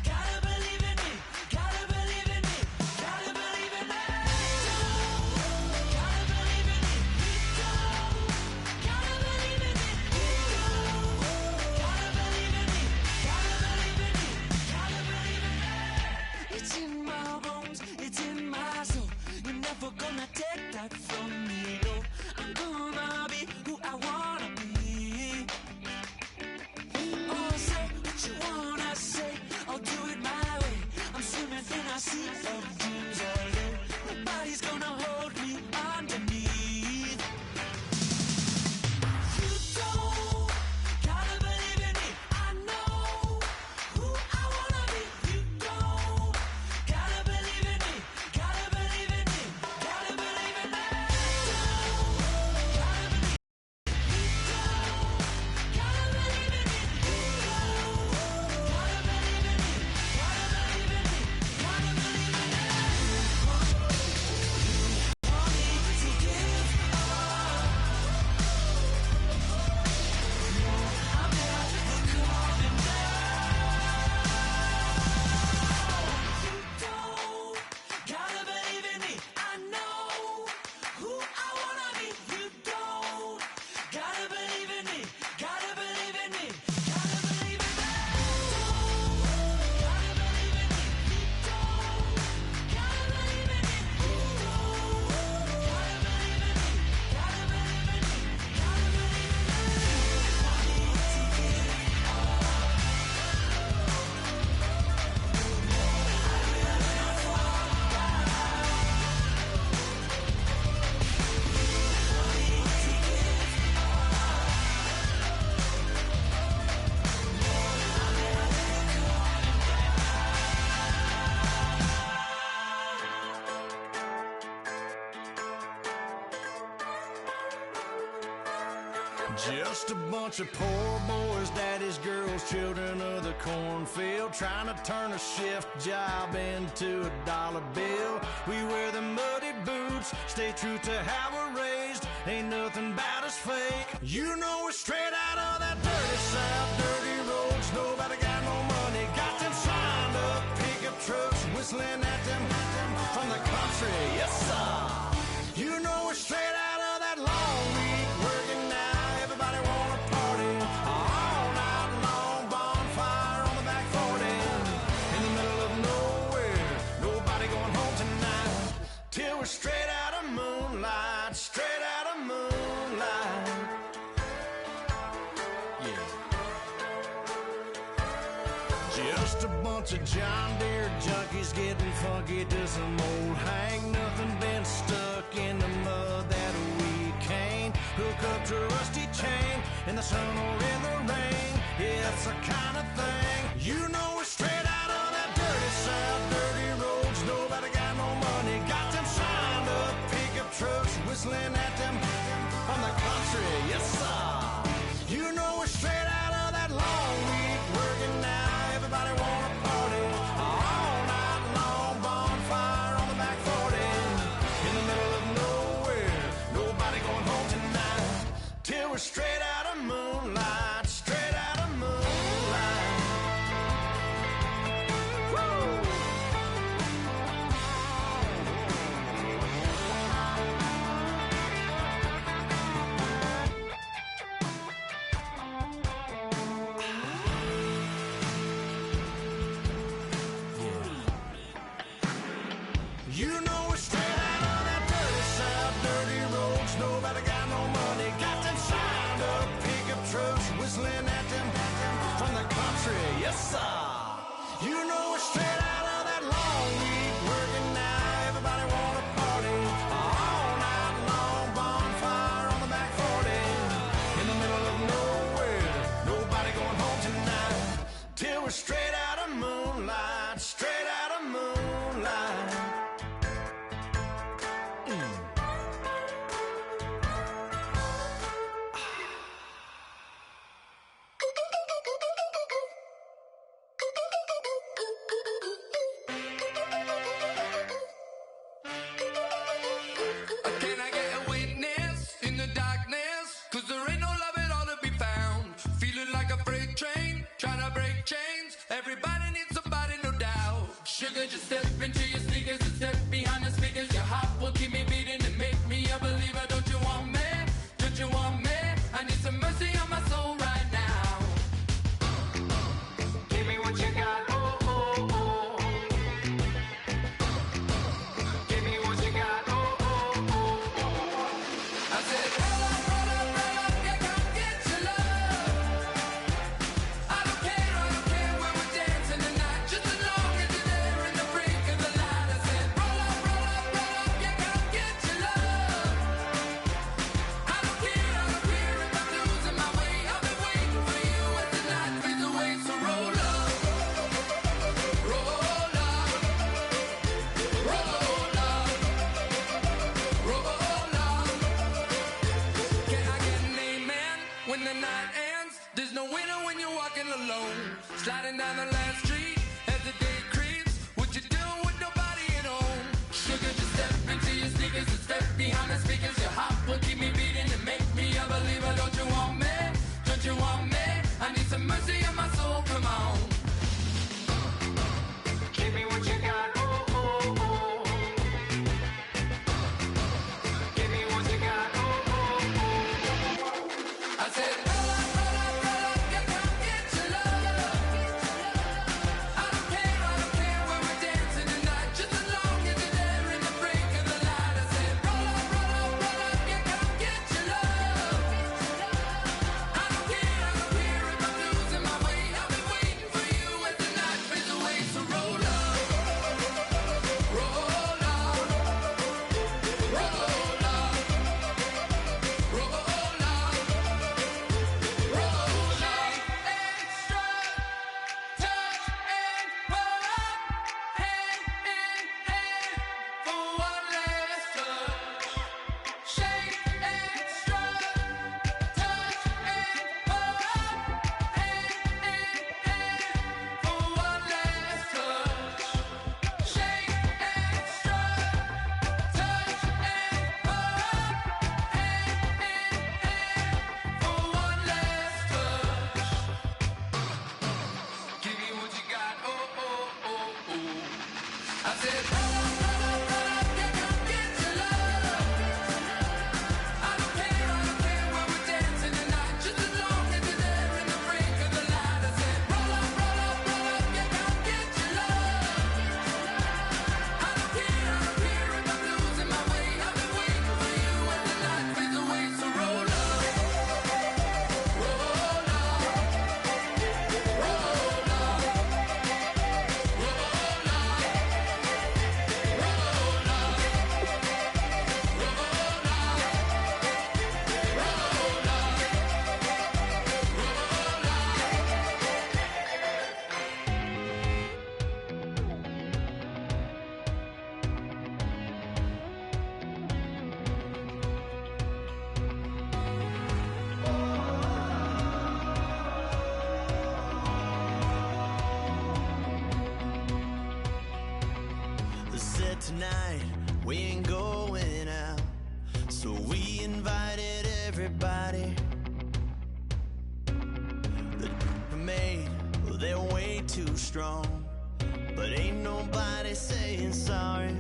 gotta believe in me, gotta believe in me, gotta believe in me. Gotta Just a bunch of poor boys, daddy's girls, children of the cornfield, trying to turn a shift job into a dollar bill. We wear the muddy boots, stay true to how we're raised. Ain't nothing about us fake. You know we're straight out of that dirty south, dirty roads. Nobody got no money, got them signed up pickup trucks, whistling at them from the country. Yes, sir. You know we're straight out of that long week working now. Everybody wanna party all night long. Bonfire on the back 40 in the middle of nowhere. Nobody going home tonight till we're straight out of moonlight. Straight out of moonlight. Yeah. Just a bunch of John Deere junkies getting funky to some old hang. Nothing been stuck in the mud that we can't hook up to a rusty chain in the sun or in the rain. Yeah, it's the kind of thing. You know we're straight out of that dirty south, dirty roads. Nobody got no money, got them signed up pickup trucks, whistling at them from the country. Yes, sir. You know we're straight out of that long week working now. Everybody wanna party all night long. Bonfire on the back 40 in the middle of nowhere. Nobody going home tonight till we're straight out of moonlight. Straight out of moonlight. Woo! You know we're straight out of that dirty south, dirty roads. Nobody got no money, got them signed up pickup trucks, whistling at them from the country. Yes, sir. You know we're straight out of that long week working now. Everybody wanna party all night long. Bonfire on the back 40 in the middle of nowhere. Nobody going home tonight till we're straight out of moonlight. Straight out of moonlight. Can I get a witness in the darkness? 'Cause there ain't no love at all to be found. Feeling like a freight train, trying to break chains. Everybody needs somebody, no doubt. Sugar, just step into your sneakers and step behind the speakers. Your heart will keep me beating and make me a believer. Don't you want me? Don't you want me? I need some mercy on my soul right now. Give me what you got, oh, oh, oh. Give me what you got, oh, oh, oh. I said, roll up, yeah, come get your love. I don't care when we're dancing tonight, just as long as you're there in the brink of the light. I said, roll said, roll up, yeah, come get your love. I don't care where we're dancing tonight, just as long as you're there in the brink of the light. I said, roll up, yeah, come get your love. I don't care if I'm losing my way. I've been waiting for you as the night fades away. So roll up, roll up, roll Said tonight we ain't going out, so we invited everybody. The we made, well, they're way too strong, but ain't nobody saying sorry.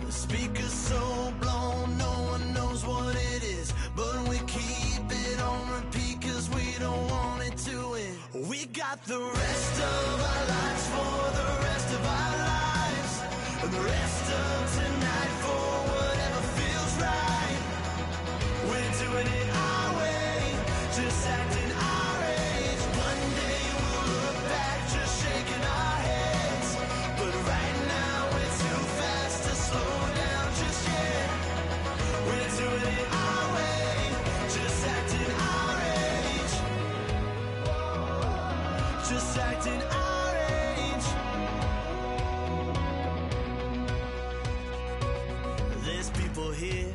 The speaker's so blown, no one knows what it is, but we keep it on repeat 'cause we don't want it to end. We got the rest of our lives for the rest of our lives, and the rest of tonight for whatever feels right. We're doing it our way, just acting our age. One day we'll look back, just shaking our heads, but right now we're too fast to slow down just yet. We're doing it our way, just acting our age, just acting our age. There's people here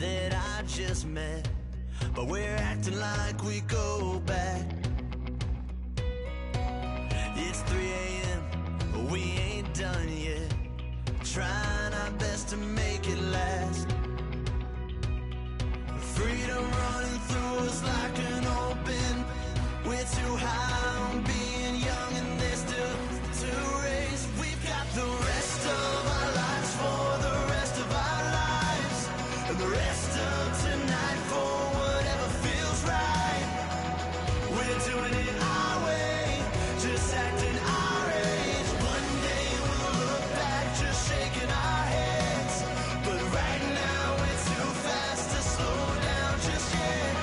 that I just met, but we're acting like we go back. It's 3 a.m., but we ain't done yet, trying our best to make it last. Freedom running through us like an open. We're too high on being young and there's still to raise. We've got the rest of our lives for the rest of our lives, and the rest of tonight for whatever feels right. We're doing it our way, just acting our age. One day we'll look back, just shaking our heads, but right now we're too fast to slow down just yet.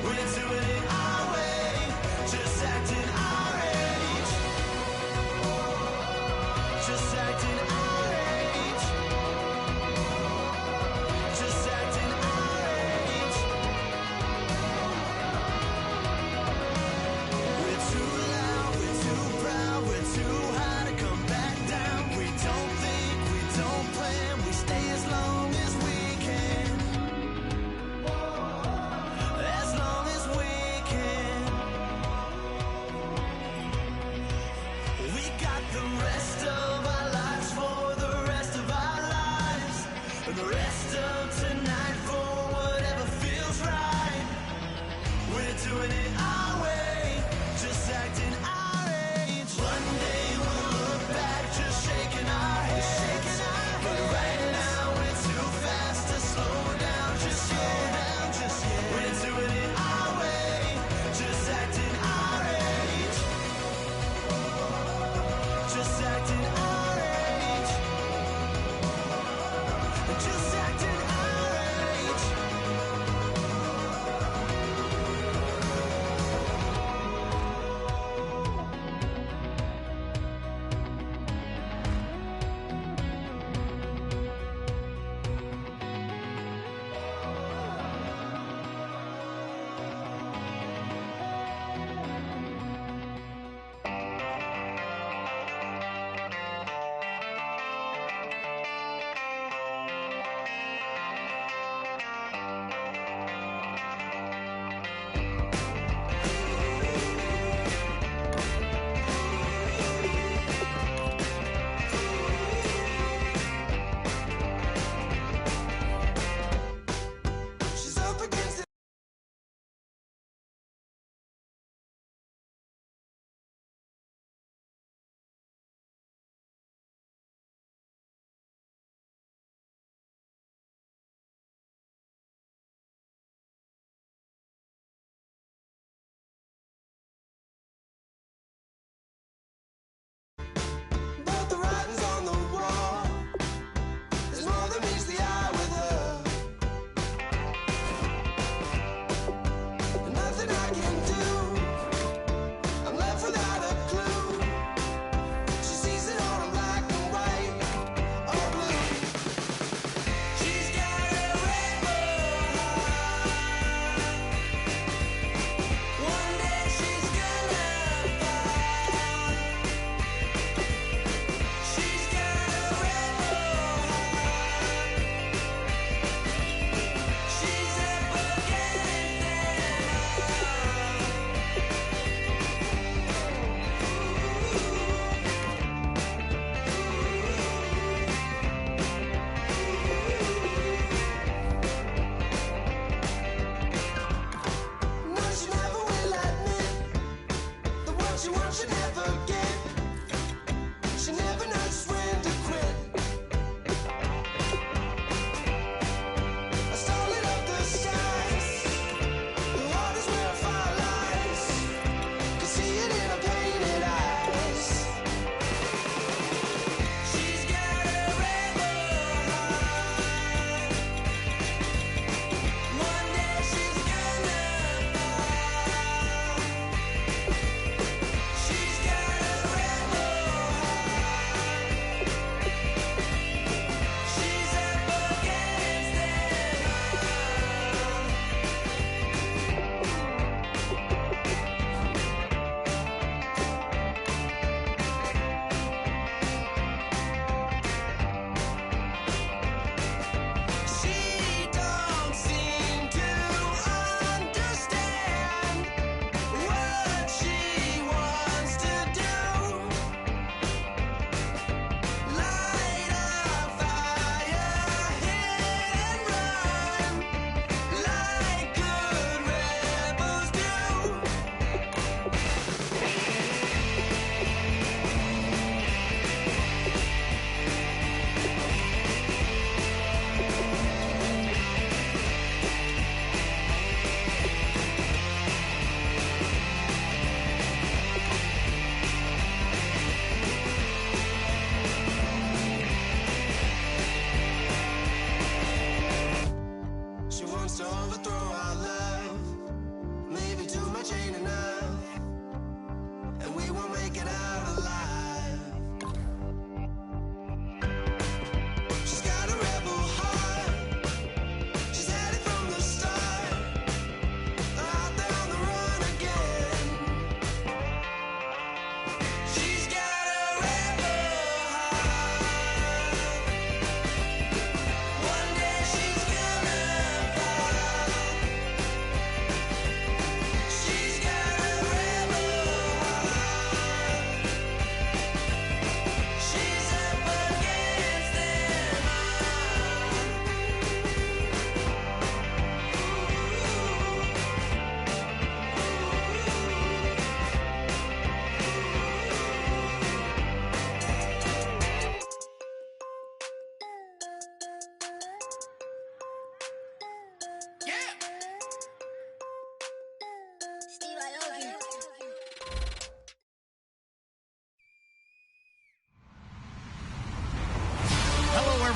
We're doing it our way, just acting our age, just acting our age, just acting our age. We're too loud, we're too proud, we're too high to come back down. We don't think, we don't plan, we stay as long as we can, as long as we can. We got the rest of our lives for the rest of our lives, and the rest of tonight for whatever feels right. We're doing it our way, just acting our age. One day we'll look back, just shaking our heads, but right now we're too fast to slow down just yet. We're doing it our way, just acting our age, just acting our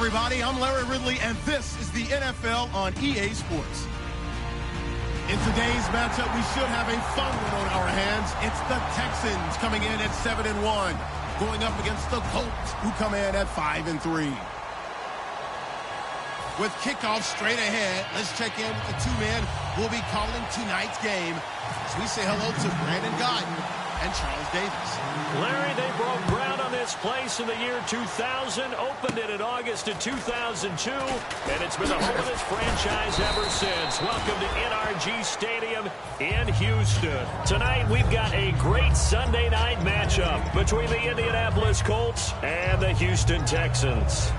everybody. I'm Larry Ridley, and this is the NFL on EA Sports. In today's matchup, we should have a fun one on our hands. It's the Texans coming in at 7-1, going up against the Colts, who come in at 5-3. With kickoff straight ahead, let's check in with the two men who will be calling tonight's game as we say hello to Brandon Godden and Charles Davis. Larry, they broke ground on this place in the year 2000, opened it in August of 2002, and it's been the home of this franchise ever since. Welcome to NRG Stadium in Houston. Tonight, we've got a great Sunday night matchup between the Indianapolis Colts and the Houston Texans.